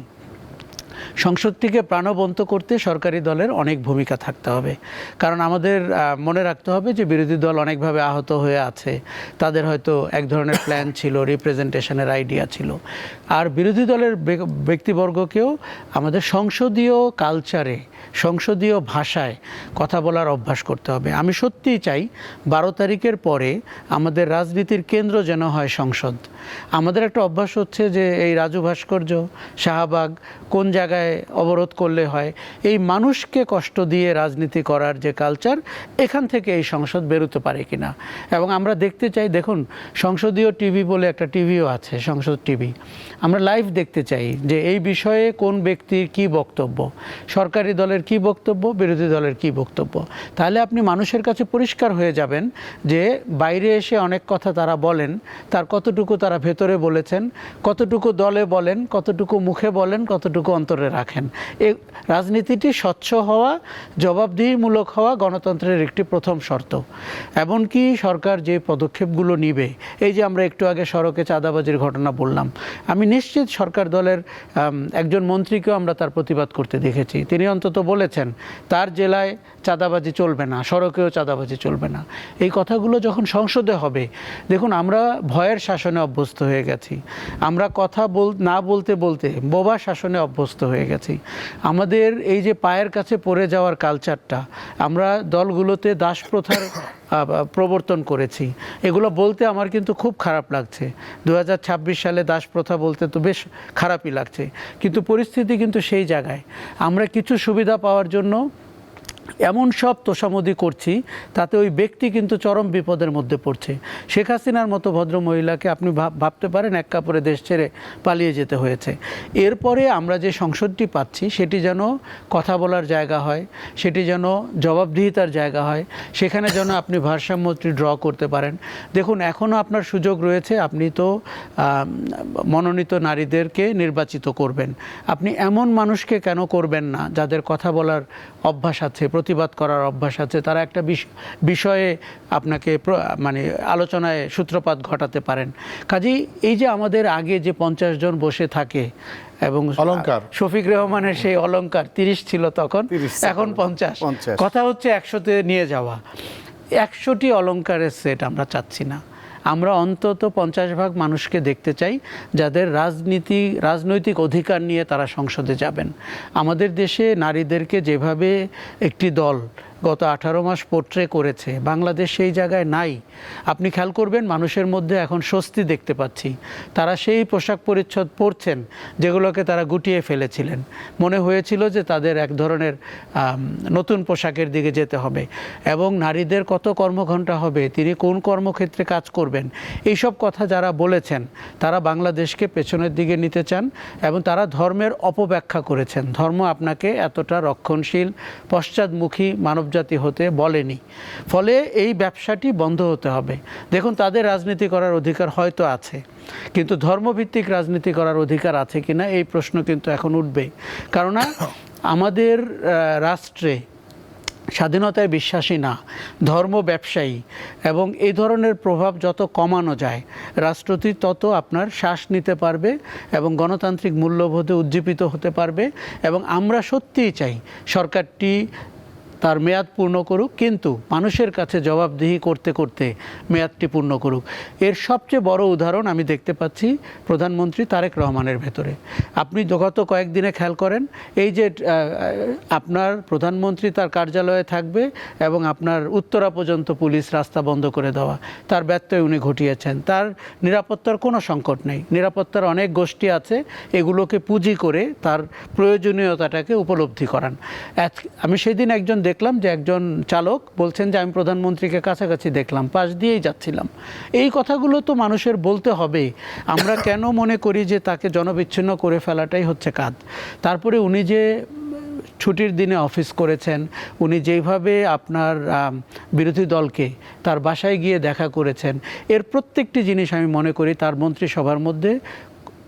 সংসদটিকে প্রাণবন্ত করতে সরকারি দলের অনেক ভূমিকা থাকতে হবে, কারণ আমাদের মনে রাখতে হবে যে বিরোধী দল অনেকভাবে আহত হয়ে আছে, তাদের হয়তো এক ধরনের প্ল্যান ছিল, রিপ্রেজেন্টেশনের আইডিয়া ছিল। আর বিরোধী দলের ব্যক্তিবর্গকেও আমাদের সংসদীয় কালচারে, সংসদীয় ভাষায় কথা বলার অভ্যাস করতে হবে। আমি সত্যিই চাই 12 তারিখের পরে আমাদের রাজনীতির কেন্দ্র যেন হয় সংসদ। আমাদের একটা অভ্যাস হচ্ছে যে এই রাজু ভাস্কর্য, শাহবাগ কোন জায়গায় অবরোধ করলে হয়, এই মানুষকে কষ্ট দিয়ে রাজনীতি করার যে কালচার, এখান থেকে এই সংসদ বেরোতে পারে কিনা। এবং আমরা দেখতে চাই, দেখুন সংসদীয় টিভি বলে একটা টিভিও আছে, সংসদ টিভি, আমরা লাইভ দেখতে চাই যে এই বিষয়ে কোন ব্যক্তির কী বক্তব্য, সরকারি দলের কী বক্তব্য, বিরোধী দলের কী বক্তব্য। তাহলে আপনি মানুষের কাছে পরিষ্কার হয়ে যাবেন যে বাইরে এসে অনেক কথা তারা বলেন, তার কতটুকু তারা ভেতরে বলেছেন, কতটুকু দলে বলেন, কতটুকু মুখে বলেন, কতটুকু অন্তরে রাখেন। এই রাজনীতিটি স্বচ্ছ হওয়া, জবাবদিহিমূলক হওয়া গণতন্ত্রের একটি প্রথম শর্ত। এমনকি সরকার যে পদক্ষেপগুলো নিবে, এই যে আমরা একটু আগে সড়কে চাঁদাবাজির ঘটনা বললাম, আমি নিশ্চিত সরকার দলের একজন মন্ত্রীকেও আমরা তার প্রতিবাদ করতে দেখেছি। তিনি অন্তত বলেছেন তার জেলায় চাঁদাবাজি চলবে না, সড়কেও চাঁদাবাজি চলবে না। এই কথাগুলো যখন সংসদে হবে, দেখুন আমরা ভয়ের শাসনে অভ্যস্ত হয়ে গেছি, আমরা কথা না বলতে বলতে বোবা শাসনে অভ্যস্ত হয়ে গেছি। আমাদের এই যে পায়ের কাছে পড়ে যাওয়ার কালচারটা, আমরা দলগুলোতে দাস প্রথার প্রবর্তন করেছি। এগুলো বলতে আমার কিন্তু খুব খারাপ লাগছে। 2026 সালে দাস প্রথা বলতে তো বেশ খারাপই লাগছে, কিন্তু পরিস্থিতি কিন্তু সেই জায়গায়। আমরা কিছু সুবিধা পাওয়ার জন্য এমন সব তোষামোদি করছি, তাতে ওই ব্যক্তি কিন্তু চরম বিপদের মধ্যে পড়ছে। শেখ হাসিনার মতো ভদ্র মহিলাকে আপনি ভাবতে পারেন এক কাপড়ে দেশ ছেড়ে পালিয়ে যেতে হয়েছে। এরপরে আমরা যে সংসদটি পাচ্ছি সেটি যেন কথা বলার জায়গা হয়, সেটি যেন জবাবদিহিতার জায়গা হয়, সেখানে যেন আপনি ভারসাম্যটি ড্র করতে পারেন। দেখুন, এখনও আপনার সুযোগ রয়েছে, আপনি তো মনোনীত নারীদেরকে নির্বাচিত করবেন। আপনি এমন মানুষকে কেন করবেন না যাদের কথা বলার অভ্যাস আছে, প্রতিবাদ করার অভ্যাস আছে, তারা একটা বিষয়ে আপনাকে মানে আলোচনায় সূত্রপাত ঘটাতে পারেন। কাজেই এই যে আমাদের আগে যে 50 জন বসে থাকে এবং অলংকার, শফিক রহমানের সেই অলংকার 30 ছিল তখন, এখন 50। কথা হচ্ছে 100-তে নিয়ে যাওয়া। 100টি অলংকারের সেট আমরা চাচ্ছি না। আমরা অন্তত 50 ভাগ মানুষকে দেখতে চাই যাদের রাজনৈতিক অধিকার নিয়ে তারা সংসদে যাবেন। আমাদের দেশে নারীদেরকে যেভাবে একটি দল গত 18 মাস পোর্ট্রে করেছে, বাংলাদেশ সেই জায়গায় নাই। আপনি খেয়াল করবেন, মানুষের মধ্যে এখন স্বস্তি দেখতে পাচ্ছি। তারা সেই পোশাক পরিচ্ছদ পরছেন যেগুলোকে তারা গুটিয়ে ফেলেছিলেন। মনে হয়েছিল যে তাদের এক ধরনের নতুন পোশাকের দিকে যেতে হবে, এবং নারীদের কত কর্মঘণ্টা হবে, তিনি কোন কর্মক্ষেত্রে কাজ করবেন, এইসব কথা যারা বলেছেন তারা বাংলাদেশকে পেছনের দিকে নিতে চান, এবং তারা ধর্মের অপব্যাখ্যা করেছেন। ধর্ম আপনাকে এতটা রক্ষণশীল, পশ্চাৎমুখী মানবজাতি হতে বলেনি। ফলে এই ব্যবসাটি বন্ধ হতে হবে। দেখুন, তাদের রাজনীতি করার অধিকার হয়তো আছে, কিন্তু ধর্মভিত্তিক রাজনীতি করার অধিকার আছে কিনা এই প্রশ্ন কিন্তু এখন উঠবে। কারণ আমাদের রাষ্ট্রে স্বাধীনতায় বিশ্বাসী না, ধর্ম ব্যবসায়ী, এবং এই ধরনের প্রভাব যত কমানো যায় রাষ্ট্রটি তত আপনার শ্বাস নিতে পারবে এবং গণতান্ত্রিক মূল্যবোধে উজ্জীবিত হতে পারবে। এবং আমরা সত্যিই চাই সরকারটি তার মেয়াদ পূর্ণ করুক, কিন্তু মানুষের কাছে জবাবদিহি করতে করতে মেয়াদটি পূর্ণ করুক। এর সবচেয়ে বড় উদাহরণ আমি দেখতে পাচ্ছি প্রধানমন্ত্রী তারেক রহমানের ভেতরে। আপনি গত কয়েকদিনে খেয়াল করেন, এই যে আপনার প্রধানমন্ত্রী তার কার্যালয়ে থাকবে এবং আপনার উত্তরা পর্যন্ত পুলিশ রাস্তা বন্ধ করে দেওয়া, তার ব্যত্যয় উনি ঘটিয়েছেন। তার নিরাপত্তার কোনো সংকট নেই, নিরাপত্তার অনেক গোষ্ঠী আছে, এগুলোকে পুঁজি করে তার প্রয়োজনীয়তাটাকে উপলব্ধি করান। আমি সেদিন একজন দেখলাম যে একজন চালক বলছেন যে আমি প্রধানমন্ত্রীকে কাছাকাছি দেখলাম, পাশ দিয়েই যাচ্ছিলাম। এই কথাগুলো তো মানুষের বলতে হবে। আমরা কেন মনে করি যে তাকে জনবিচ্ছিন্ন করে ফেলাটাই হচ্ছে কাজ? তারপরে উনি যে ছুটির দিনে অফিস করেছেন, উনি যেইভাবে আপনার বিরোধী দলকে তার বাসায় গিয়ে দেখা করেছেন, এর প্রত্যেকটি জিনিস আমি মনে করি তার মন্ত্রিসভার মধ্যে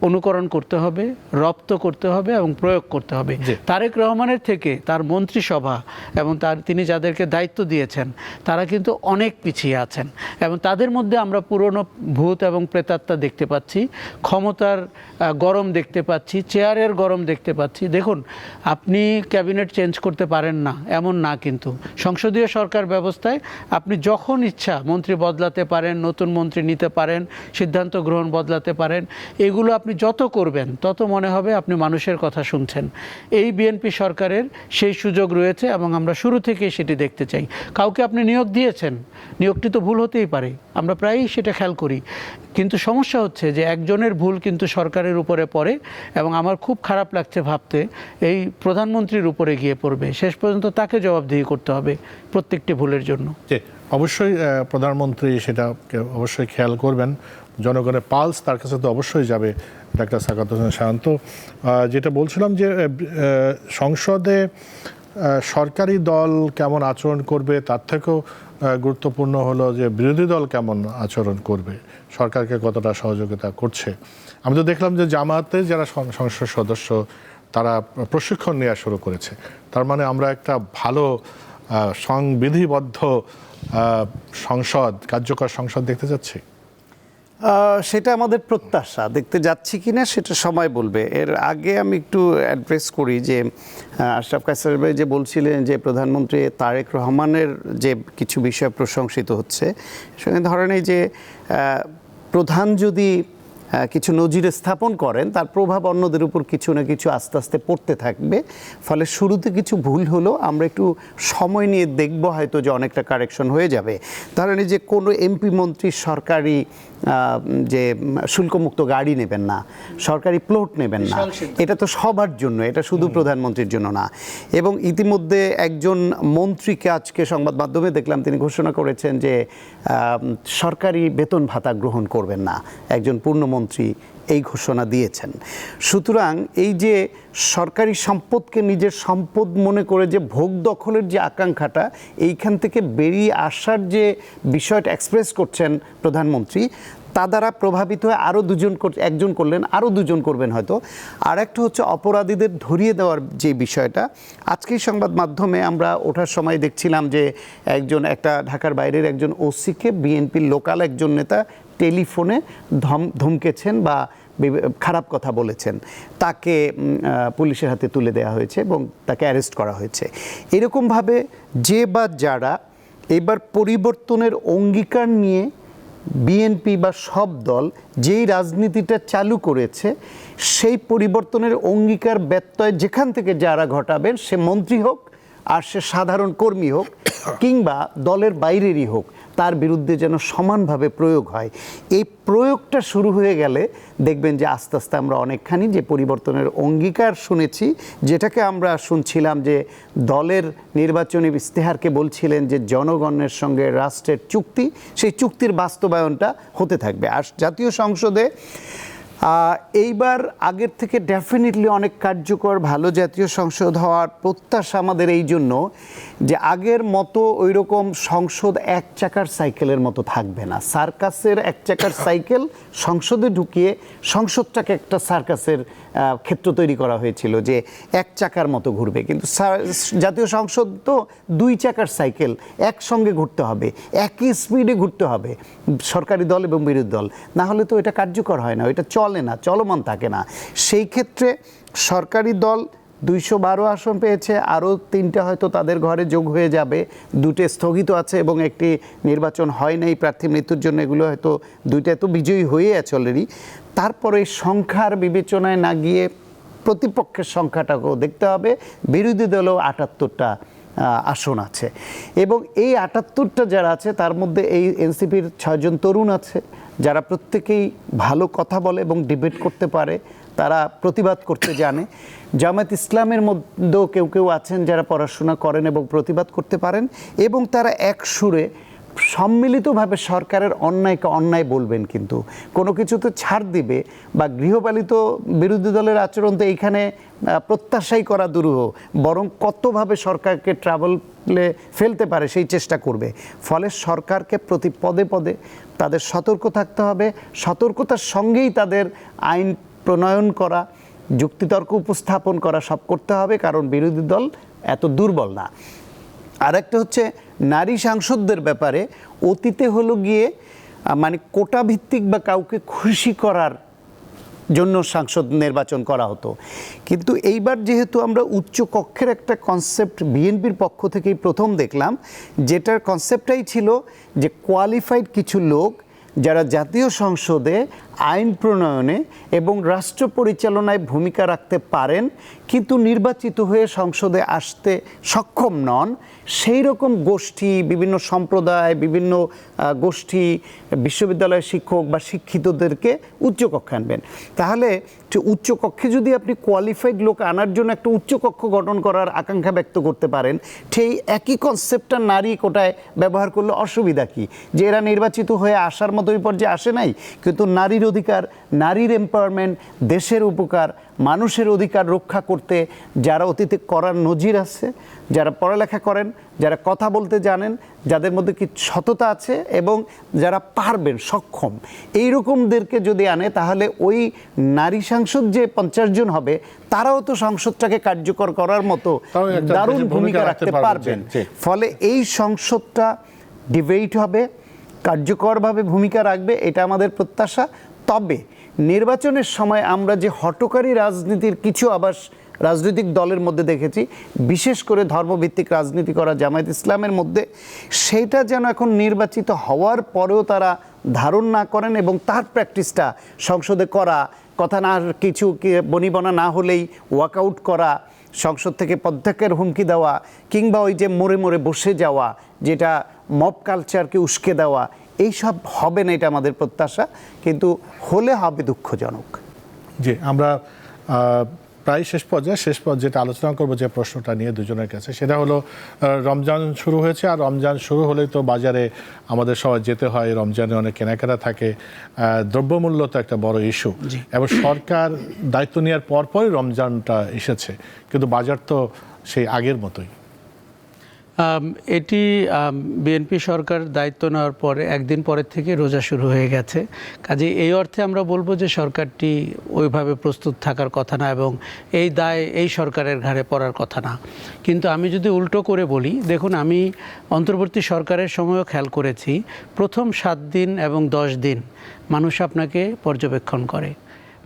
অনুকরণ করতে হবে, রপ্ত করতে হবে এবং প্রয়োগ করতে হবে। তারেক রহমানের থেকে তার মন্ত্রিসভা এবং তিনি যাদেরকে দায়িত্ব দিয়েছেন তারা কিন্তু অনেক পিছিয়ে আছেন, এবং তাদের মধ্যে আমরা পুরনো ভূত এবং প্রেতাত্মা দেখতে পাচ্ছি, ক্ষমতার গরম দেখতে পাচ্ছি, চেয়ারের গরম দেখতে পাচ্ছি। দেখুন, আপনি ক্যাবিনেট চেঞ্জ করতে পারেন না এমন না, কিন্তু সংসদীয় সরকার ব্যবস্থায় আপনি যখন ইচ্ছা মন্ত্রী বদলাতে পারেন, নতুন মন্ত্রী নিতে পারেন, সিদ্ধান্ত গ্রহণ বদলাতে পারেন। এগুলো আপনি যত করবেন তত মনে হবে আপনি মানুষের কথা শুনছেন। এই বিএনপি সরকারের সেই সুযোগ রয়েছে এবং আমরা শুরু থেকেই সেটি দেখতে চাই। কাউকে আপনি নিয়োগ দিয়েছেন, নিয়োগটি তো ভুল হতেই পারে, আমরা প্রায়ই সেটা খেয়াল করি, কিন্তু সমস্যা হচ্ছে যে একজনের ভুল কিন্তু সরকারের উপরে পড়ে, এবং আমার খুব খারাপ লাগছে ভাবতে এই প্রধানমন্ত্রীর উপরে গিয়ে পড়বে। শেষ পর্যন্ত তাকে জবাবদিহি করতে হবে প্রত্যেকটি ভুলের জন্য। অবশ্যই প্রধানমন্ত্রী সেটা অবশ্যই খেয়াল করবেন, জনগণের পালস তার কাছে তো অবশ্যই যাবে। ডাক্তার সাখাওয়াত হোসেন শান্ত, যেটা বলছিলাম যে সংসদে সরকারি দল কেমন আচরণ করবে তার থেকেও গুরুত্বপূর্ণ হলো যে বিরোধী দল কেমন আচরণ করবে, সরকারকে কতটা সহযোগিতা করছে। আমি তো দেখলাম যে জামায়াতে যারা সংসদ সদস্য তারা প্রশিক্ষণ নেওয়া শুরু করেছে। তার মানে আমরা একটা ভালো সংবিধিবদ্ধ সংসদ, কার্যকর সংসদ দেখতে যাচ্ছি। সেটা আমাদের প্রত্যাশা। দেখতে যাচ্ছি কিনা সেটা সময় বলবে। এর আগে আমি একটু অ্যাড্রেস করি যে আশরাফ কায়সার ভাই যে বলছিলেন যে প্রধানমন্ত্রী তারেক রহমানের যে কিছু বিষয় প্রশংসিত হচ্ছে, সেখানে ধরেন এই যে প্রধান যদি কিছু নজির স্থাপন করেন, তার প্রভাব অন্যদের উপর কিছু না কিছু আস্তে আস্তে পড়তে থাকবে। ফলে শুরুতে কিছু ভুল হলো, আমরা একটু সময় নিয়ে দেখব হয়তো যে অনেকটা কারেকশন হয়ে যাবে। ধরেন এই যে কোনো এমপি মন্ত্রী সরকারি যে শুল্কমুক্ত গাড়ি নেবেন না, সরকারি প্লট নেবেন না, এটা তো সবার জন্য, এটা শুধু প্রধানমন্ত্রীর জন্য না। এবং ইতিমধ্যে একজন মন্ত্রীকে আজকে সংবাদ মাধ্যমে দেখলাম, তিনি ঘোষণা করেছেন যে সরকারি বেতন ভাতা গ্রহণ করবেন না, একজন পূর্ণমন্ত্রী এই ঘোষণা দিয়েছেন। সুতরাং এই যে সরকারি সম্পদকে নিজের সম্পদ মনে করে যে ভোগ দখলের যে আকাঙ্ক্ষাটা, এইখান থেকে বেরিয়ে আসার যে বিষয়টা এক্সপ্রেস করছেন প্রধানমন্ত্রী, তা দ্বারা প্রভাবিত হয়ে আরও একজন করলেন, আরও দুজন করবেন হয়তো। আর একটা হচ্ছে অপরাধীদের ধরিয়ে দেওয়ার যে বিষয়টা। আজকেই সংবাদ মাধ্যমে আমরা ওঠার সময় দেখছিলাম যে একটা ঢাকার বাইরের একজন ওসিকে বিএনপির লোকাল একজন নেতা টেলিফোনে ধমকেছেন বা খারাপ কথা বলেছেন, তাকে পুলিশের হাতে তুলে দেওয়া হয়েছে এবং তাকে অ্যারেস্ট করা হয়েছে। এরকমভাবে যে বা যারা এবার পরিবর্তনের অঙ্গীকার নিয়ে বিএনপি বা সব দল যেই রাজনীতিটা চালু করেছে, সেই পরিবর্তনের অঙ্গীকার ব্যত্যয় যেখান থেকে যারা ঘটাবেন, সে মন্ত্রী হোক আর সে সাধারণ কর্মী হোক কিংবা দলের বাইরেরই হোক, তার বিরুদ্ধে যেন সমানভাবে প্রয়োগ হয়। এই প্রয়োগটা শুরু হয়ে গেলে দেখবেন যে আস্তে আস্তে আমরা অনেকখানি যে পরিবর্তনের অঙ্গীকার শুনেছি, যেটাকে আমরা শুনছিলাম যে দলের নির্বাচনী ইশতেহারকে বলছিলেন যে জনগণের সঙ্গে রাষ্ট্রের চুক্তি, সেই চুক্তির বাস্তবায়নটা হতে থাকবে। আর জাতীয় সংসদে এইবার আগের থেকে ডেফিনেটলি অনেক কার্যকর ভালো জাতীয় সংসদ হওয়ার প্রত্যাশা আমাদের, এই জন্য যে আগের মতো ওই রকম সংসদ এক চাকার সাইকেলের মতো থাকবে না। সার্কাসের এক চাকার সাইকেল সংসদে ঢুকিয়ে সংসদটাকে একটা সার্কাসের ক্ষেত্র তৈরি করা হয়েছিল যে এক চাকার মতো ঘুরবে, কিন্তু জাতীয় সংসদ তো দুই চাকার সাইকেল, একসঙ্গে ঘুরতে হবে, একই স্পিডে ঘুরতে হবে সরকারি দল এবং বিরোধী দল, না হলে তো এটা কার্যকর হয় না, এটা চলে না, চলমান থাকে না। সেই ক্ষেত্রে সরকারি দল 212 আসন পেয়েছে, আরও 3টা হয়তো তাদের ঘরে যোগ হয়ে যাবে, 2টে স্থগিত আছে এবং একটি নির্বাচন হয় নাই প্রার্থী মৃত্যুর জন্য, এগুলো হয়তো 2টা তো বিজয়ী হয়ে আছে অলরেডি। তারপরে সংখ্যার বিবেচনায় না গিয়ে প্রতিপক্ষের সংখ্যাটাকেও দেখতে হবে। বিরোধী দলেও 78টা আসন আছে এবং এই 78টা যারা আছে তার মধ্যে এই এনসিপির 6 জন তরুণ আছে, যারা প্রত্যেকেই ভালো কথা বলে এবং ডিবেট করতে পারে, তারা প্রতিবাদ করতে জানে। জামায়াত ইসলামের মধ্যেও কেউ কেউ আছেন যারা পড়াশোনা করেন এবং প্রতিবাদ করতে পারেন, এবং তারা এক সুরে সম্মিলিতভাবে সরকারের অন্যায়কে অন্যায় বলবেন, কিন্তু কোনো কিছুতে ছাড় দিবে বা গৃহপালিত বিরোধী দলের আচরণ তো এইখানে প্রত্যাশাই করা দুরূহ, বরং কতভাবে সরকারকে ট্রাবলে ফেলতে পারে সেই চেষ্টা করবে। ফলে সরকারকে প্রতি পদে পদে তাদের সতর্ক থাকতে হবে, সতর্কতার সঙ্গেই তাদের আইন প্রণয়ন করা, যুক্তিতর্ক উপস্থাপন করা সব করতে হবে, কারণ বিরোধী দল এত দুর্বল না। আর একটা হচ্ছে নারী সাংসদদের ব্যাপারে, অতীতে হলো গিয়ে মানে কোটা ভিত্তিক বা কাউকে খুশি করার জন্য সাংসদ নির্বাচন করা হতো, কিন্তু এইবার যেহেতু আমরা উচ্চ কক্ষের একটা কনসেপ্ট বিএনপির পক্ষ থেকেই প্রথম দেখলাম, যেটার কনসেপ্টটাই ছিল যে কোয়ালিফাইড কিছু লোক যারা জাতীয় সংসদে আইন প্রণয়নে এবং রাষ্ট্র পরিচালনায় ভূমিকা রাখতে পারেন কিন্তু নির্বাচিত হয়ে সংসদে আসতে সক্ষম নন, সেই রকম গোষ্ঠী, বিভিন্ন সম্প্রদায়, বিভিন্ন গোষ্ঠী, বিশ্ববিদ্যালয়ের শিক্ষক বা শিক্ষিতদেরকে উচ্চকক্ষে আনবেন। তাহলে উচ্চকক্ষে যদি আপনি কোয়ালিফাইড লোক আনার জন্য একটা উচ্চকক্ষ গঠন করার আকাঙ্ক্ষা ব্যক্ত করতে পারেন, সেই একই কনসেপ্টটা নারী কোটায় ব্যবহার করলে অসুবিধা কী? যে এরা নির্বাচিত হয়ে আসার মতো পর্যায়ে আসে নাই, কিন্তু নারীর অধিকার, নারীর এম্পাওয়ারমেন্ট, দেশের উপকার, মানুষের অধিকার রক্ষা করতে যারা অতীতে করার নজির আছে, যারা পড়ালেখা করেন, যারা কথা বলতে জানেন, যাদের মধ্যে কি সততা আছে এবং যারা পারবেন, সক্ষম, এই রকমদেরকে যদি আনে, তাহলে ওই নারী সাংসদ যে 50 জন হবে, তারাও তো সংসদটাকে কার্যকর করার মতো দারুণ ভূমিকা রাখতে পারবেন। ফলে এই সংসদটা ডিবেট হবে, কার্যকরভাবে ভূমিকা রাখবে, এটা আমাদের প্রত্যাশা। তবে নির্বাচনের সময় আমরা যে হঠকারী রাজনীতির কিছু আভাস রাজনৈতিক দলের মধ্যে দেখেছি, বিশেষ করে ধর্মভিত্তিক রাজনীতি করা জামায়াত ইসলামের মধ্যে, সেইটা যেন এখন নির্বাচিত হওয়ার পরেও তারা ধারণ না করেন এবং তার প্র্যাকটিসটা সংসদে করা, কথা না কিছু বনিবনা না হলেই ওয়াকআউট করা, সংসদ থেকে পদত্যাগের হুমকি দেওয়া, কিংবা ওই যে মোড়ে মোড়ে বসে যাওয়া, যেটা মব কালচারকে উস্কে দেওয়া, এইসব হবে না, এটা আমাদের প্রত্যাশা। কিন্তু হলে হবে দুঃখজনক। জি, আমরা প্রায় শেষ পর্যায়ে যেটা আলোচনা করবো যে প্রশ্নটা নিয়ে দুজনের কাছে, সেটা হলো রমজান শুরু হয়েছে, আর রমজান শুরু হলেই তো বাজারে আমাদের সবাই যেতে হয়, রমজানে অনেক কেনাকাটা থাকে, দ্রব্যমূল্য তো একটা বড় ইস্যু, এবং সরকার দায়িত্ব নেওয়ার পরপরই রমজানটা এসেছে, কিন্তু বাজার তো সেই আগের মতোই। এটি বিএনপি সরকার দায়িত্ব নেওয়ার পরে একদিন পরের থেকে রোজা শুরু হয়ে গেছে। কাজে এই অর্থে আমরা বলবো যে সরকারটি ওইভাবে প্রস্তুত থাকার কথা না, এবং এই দায় এই সরকারের ঘাড়ে পড়ার কথা না। কিন্তু আমি যদি উল্টো করে বলি, দেখুন, আমি অন্তর্বর্তী সরকারের সময়ও খেয়াল করেছি, প্রথম 7 দিন এবং 10 দিন মানুষ আপনাকে পর্যবেক্ষণ করে,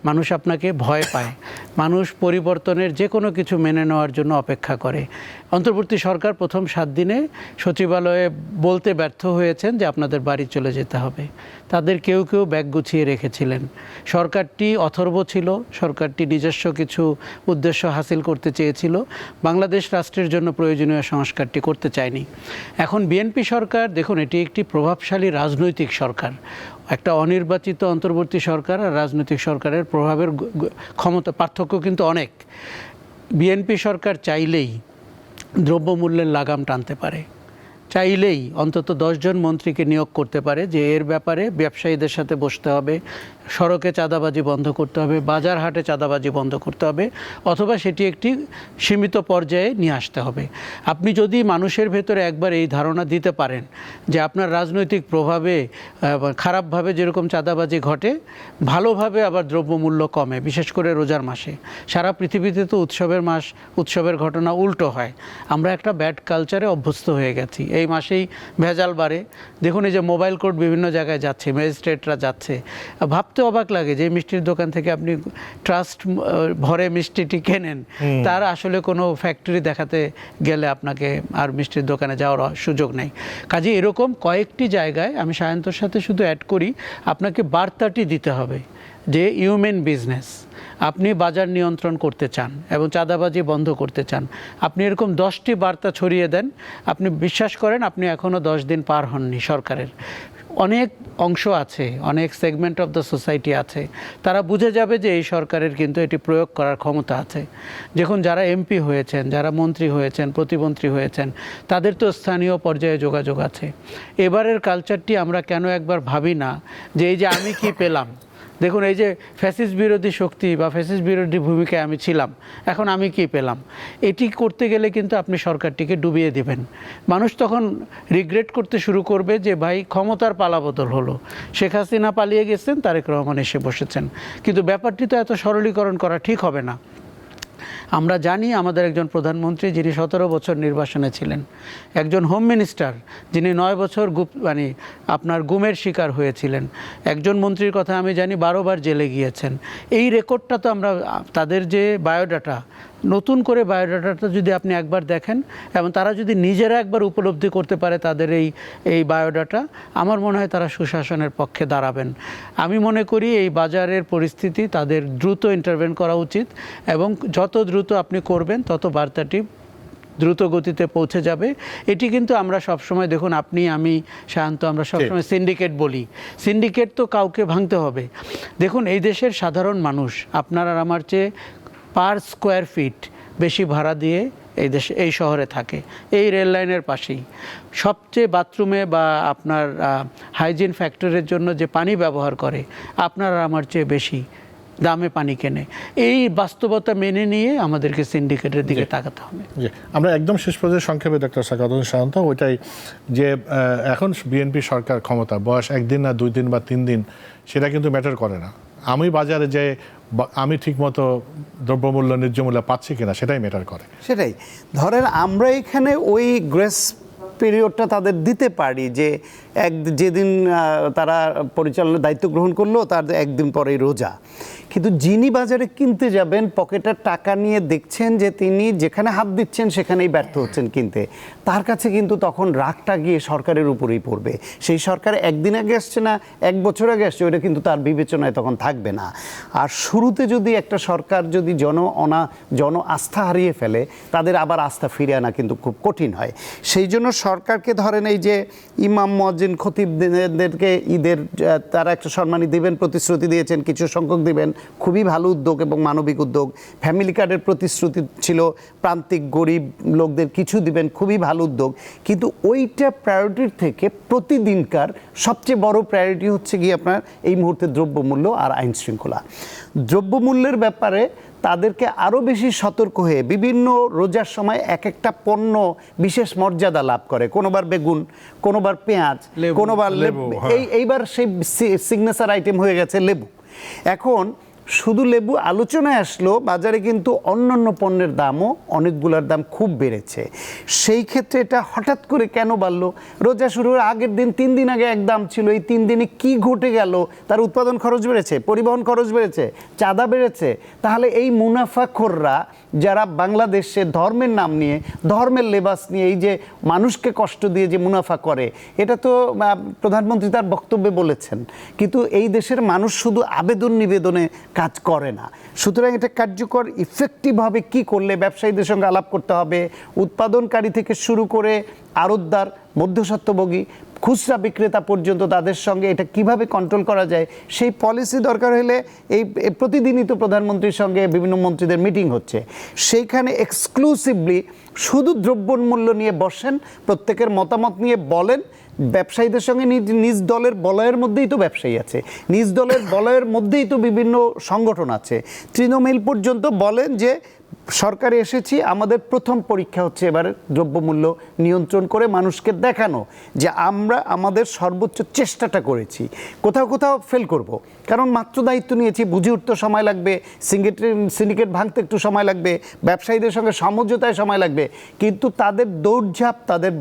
মানুষ আপনাকে ভয় পায়, মানুষ পরিবর্তনের যে কোনো কিছু মেনে নেওয়ার জন্য অপেক্ষা করে। অন্তর্বর্তী সরকার প্রথম 7 দিনে সচিবালয়ে বলতে ব্যর্থ হয়েছেন যে আপনাদের বাড়ি চলে যেতে হবে। তাদের কেউ কেউ ব্যাগ গুছিয়ে রেখেছিলেন। সরকারটি অথর্ব ছিল, সরকারটি নিজস্ব কিছু উদ্দেশ্য হাসিল করতে চেয়েছিল, বাংলাদেশ রাষ্ট্রের জন্য প্রয়োজনীয় সংস্কারটি করতে চায়নি। এখন বিএনপি সরকার, দেখুন, এটি একটি প্রভাবশালী রাজনৈতিক সরকার। একটা অনির্বাচিত অন্তর্বর্তী সরকার আর রাজনৈতিক সরকারের প্রভাবের ক্ষমতা পার্থক্য কিন্তু অনেক। বিএনপি সরকার চাইলেই দ্রব্যমূল্যের লাগাম টানতে পারে, চাইলেই অন্তত 10 জন মন্ত্রীকে নিয়োগ করতে পারে যে এর ব্যাপারে ব্যবসায়ীদের সাথে বসতে হবে, সড়কে চাঁদাবাজি বন্ধ করতে হবে, বাজার হাটে চাঁদাবাজি বন্ধ করতে হবে, অথবা সেটি একটি সীমিত পর্যায়ে নিয়ে আসতে হবে। আপনি যদি মানুষের ভেতরে একবার এই ধারণা দিতে পারেন যে আপনার রাজনৈতিক প্রভাবে খারাপভাবে যেরকম চাঁদাবাজি ঘটে, ভালোভাবে আবার দ্রব্যমূল্য কমে, বিশেষ করে রোজার মাসে। সারা পৃথিবীতে তো উৎসবের মাস, উৎসবের ঘটনা উল্টো হয়। আমরা একটা ব্যাড কালচারে অভ্যস্ত হয়ে গেছি। এই মাসেই ভেজাল বাড়ে। দেখুন, এই যে মোবাইল কোর্ট বিভিন্ন জায়গায় যাচ্ছে, ম্যাজিস্ট্রেটরা যাচ্ছে, ভাবতে অবাক লাগে যে মিষ্টির দোকান থেকে আপনি ট্রাস্ট ভরে মিষ্টিটি কেনেন, তার আসলে কোনো ফ্যাক্টরি দেখাতে গেলে আপনাকে আর মিষ্টির দোকানে যাওয়ার সুযোগ নেই। কাজে এরকম কয়েকটি জায়গায়, আমি সায়ন্তর সাথে শুধু অ্যাড করি, আপনাকে বার্তাটি দিতে হবে যে হিউম্যান বিজনেস, আপনি বাজার নিয়ন্ত্রণ করতে চান এবং চাঁদাবাজি বন্ধ করতে চান, আপনি এরকম 10টি বার্তা ছড়িয়ে দেন। আপনি বিশ্বাস করেন, আপনি এখনও 10 দিন পার হননি। সরকারের অনেক অংশ আছে, অনেক সেগমেন্ট অফ দ্য সোসাইটি আছে, তারা বুঝে যাবে যে এই সরকারের কিন্তু এটি প্রয়োগ করার ক্ষমতা আছে। দেখুন, যারা এমপি হয়েছেন, যারা মন্ত্রী হয়েছেন, প্রতিমন্ত্রী হয়েছেন, তাদের তো স্থানীয় পর্যায়ে যোগাযোগ আছে। এবারের কালচারটি আমরা কেন একবার ভাবি না যে এই যে আমি কি পেলাম, দেখুন, এই যে ফ্যাসিস্ট বিরোধী শক্তি বা ফ্যাসিস্ট বিরোধী ভূমিকায় আমি ছিলাম, এখন আমি কি পেলাম, এটি করতে গেলে কিন্তু আপনি সরকারটিকে ডুবিয়ে দিবেন। মানুষ তখন রিগ্রেট করতে শুরু করবে যে ভাই, ক্ষমতার পালাবদল হলো, শেখ হাসিনা পালিয়ে গেছেন, তারেক রহমান এসে বসেছেন। কিন্তু ব্যাপারটি তো এত সরলীকরণ করা ঠিক হবে না। আমরা জানি আমাদের একজন প্রধানমন্ত্রী যিনি 17 বছর নির্বাসনে ছিলেন, একজন হোম মিনিস্টার যিনি 9 বছর আপনার গুমের শিকার হয়েছিলেন, একজন মন্ত্রীর কথা আমি জানি 12 বার জেলে গিয়েছেন। এই রেকর্ডটা তো আমরা, তাদের যে বায়োডাটা, নতুন করে বায়োডাটাটা যদি আপনি একবার দেখেন এবং তারা যদি নিজেরা একবার উপলব্ধি করতে পারে তাদের এই বায়োডাটা, আমার মনে হয় তারা সুশাসনের পক্ষে দাঁড়াবেন। আমি মনে করি এই বাজারের পরিস্থিতি তাদের দ্রুত ইন্টারভেন করা উচিত, এবং যত দ্রুত আপনি করবেন তত বার্তাটি দ্রুত গতিতে পৌঁছে যাবে। এটি কিন্তু আমরা সবসময়, দেখুন, আপনি, আমি, সায়ন্ত, আমরা সবসময় সিন্ডিকেট বলি। সিন্ডিকেট তো কাউকে ভাঙতে হবে। দেখুন, এই দেশের সাধারণ মানুষ আপনার আর আমার চেয়ে পার স্কোয়ার ফিট বেশি ভাড়া দিয়ে এই শহরে থাকে, এই রেল লাইনের পাশেই। সবচেয়ে বাথরুমে বা আপনার হাইজিন ফ্যাক্টরের জন্য যে পানি ব্যবহার করে, আপনার আর আমার চেয়ে বেশি দামে পানি কেনে। এই বাস্তবতা মেনে নিয়ে আমাদেরকে সিন্ডিকেটের দিকে তাকাতে হবে। আমরা একদম শেষ পর্যায়ে সংক্ষেপে ডক্টর সাকাওয়াত শান্ত, ওইটাই যে এখন বিএনপি সরকার ক্ষমতা, বয়স 1 দিন না 2 দিন বা 3 দিন, সেটা কিন্তু ম্যাটার করে না। আমি বাজারে যে আমি ঠিকমতো দ্রব্যমূল্য, ন্যায্য মূল্য পাচ্ছি কিনা, সেটাই ম্যাটার করে। সেটাই ধরেন, আমরা এখানে ওই গ্রেস পিরিয়ডটা তাদের দিতে পারি যে যেদিন তারা পরিচালনার দায়িত্ব গ্রহণ করলো তার 1 দিন পরেই রোজা। কিন্তু যিনি বাজারে কিনতে যাবেন পকেটের টাকা নিয়ে দেখছেন যে তিনি যেখানে হাত দিচ্ছেন সেখানেই ব্যর্থ হচ্ছেন কিনতে, তার কাছে কিন্তু তখন রাগটা গিয়ে সরকারের উপরেই পড়বে। সেই সরকার একদিন আগে আসছে না 1 বছর আগে আসছে, ওইটা কিন্তু তার বিবেচনায় তখন থাকবে না। আর শুরুতে যদি একটা সরকার যদি জন আস্থা হারিয়ে ফেলে, তাদের আবার আস্থা ফিরে আনা কিন্তু খুব কঠিন হয়। সেই জন্য সরকারকে ধরেন এই যে ইমাম মুয়াজ্জিন খতিবদেরকে ঈদের তারা একটা সম্মানী দিবেন প্রতিশ্রুতি দিয়েছেন, কিছু সংখ্যক দিবেন, খুবই ভালো উদ্যোগ এবং মানবিক উদ্যোগ। ফ্যামিলি কার্ডের প্রতিশ্রুতি ছিল প্রান্তিক গরিব লোকদের কিছু দিবেন, খুবই ভালো উদ্যোগ। কিন্তু ওইটা প্রায়োরিটির থেকে প্রতিদিনকার সবচেয়ে বড় প্রায়োরিটি হচ্ছে গিয়ে আপনার এই মুহূর্তে দ্রব্যমূল্য আর আইন শৃঙ্খলা। দ্রব্যমূল্যের ব্যাপারে তাদেরকে আরও বেশি সতর্ক হয়ে বিভিন্ন রোজার সময় এক একটা পণ্য বিশেষ মর্যাদা লাভ করে, কোনোবার বেগুন, কোনোবার পেঁয়াজ, কোনোবার লেবু, এইবার সেই সিগনেচার আইটেম হয়ে গেছে লেবু। এখন শুধু লেবু আলোচনায় আসলো, বাজারে কিন্তু অন্যান্য পণ্যের দামও অনেকগুলোর দাম খুব বেড়েছে। সেই ক্ষেত্রে এটা হঠাৎ করে কেন বাড়লো? রোজা শুরুর আগের দিন 3 দিন আগে এক দাম ছিল, এই 3 দিনে কি ঘটে গেল? তার উৎপাদন খরচ বেড়েছে, পরিবহন খরচ বেড়েছে, চাঁদা বেড়েছে। তাহলে এই মুনাফাখোররা যারা বাংলাদেশে ধর্মের নাম নিয়ে, ধর্মের লেবাস নিয়ে এই যে মানুষকে কষ্ট দিয়ে যে মুনাফা করে, এটা তো প্রধানমন্ত্রী তার বক্তব্যে বলেছেন। কিন্তু এই দেশের মানুষ শুধু আবেদন নিবেদনে কাজ করে না। সুতরাং এটা কার্যকর ইফেক্টিভভাবে কি করলে ব্যবসায়ীদের সঙ্গে আলাপ করতে হবে, উৎপাদনকারী থেকে শুরু করে আড়তদার, মধ্যস্বত্বভোগী, খুচরা বিক্রেতা পর্যন্ত তাদের সঙ্গে এটা কিভাবে কন্ট্রোল করা যায়, সেই পলিসি দরকার হলে এই প্রতিদিনই তো প্রধানমন্ত্রীর সঙ্গে বিভিন্ন মন্ত্রীদের মিটিং হচ্ছে, সেইখানে এক্সক্লুসিভলি শুধু দ্রব্যমূল্য নিয়ে বসেন, প্রত্যেকের মতামত নিয়ে বলেন। ব্যবসায়ীদের সঙ্গে নিজ দলের বলয়ের মধ্যেই তো ব্যবসায়ী আছে, নিজ দলের বলয়ের মধ্যেই তো বিভিন্ন সংগঠন আছে, তৃণমূল পর্যন্ত বলেন যে সরকারে এসেছি, আমাদের প্রথম পরীক্ষা হচ্ছে এবারে দ্রব্যমূল্য নিয়ন্ত্রণ করে মানুষকে দেখানো যে আমরা আমাদের সর্বোচ্চ চেষ্টাটা করেছি, কোথাও কোথাও ফেল করব, কারণ মাত্র দায়িত্ব নিয়েছি, বুঝে উঠতে সময় লাগবে, সিন্ডিকেট ভাঙতে একটু সময় লাগবে, ব্যবসায়ীদের সঙ্গে সমঝোতায় সময় লাগবে, কিন্তু তাদের দৌড়ঝাঁপ, তাদের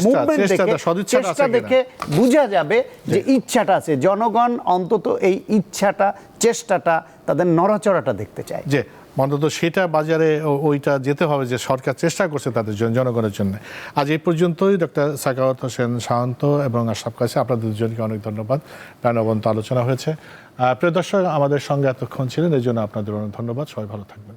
মুভমেন্ট দেখে, চেষ্টা দেখে বোঝা যাবে যে ইচ্ছাটা আছে। জনগণ অন্তত এই ইচ্ছাটা, চেষ্টাটা, তাদের নড়াচড়াটা দেখতে চায়। যে অন্তত সেটা বাজারে ওইটা যেতে হবে যে সরকার চেষ্টা করছে তাদের জন্য, জনগণের জন্য। আজ এই পর্যন্তই। ডক্টর সাখাওয়াত হোসেন শান্ত এবং আশরাফ কায়সার, আপনাদের দুজনকে অনেক ধন্যবাদ। প্রাণবন্ত আলোচনা হয়েছে। প্রিয় দর্শক, আমাদের সঙ্গে এতক্ষণ ছিলেন, এই জন্য আপনাদের অনেক ধন্যবাদ। সবাই ভালো থাকবেন।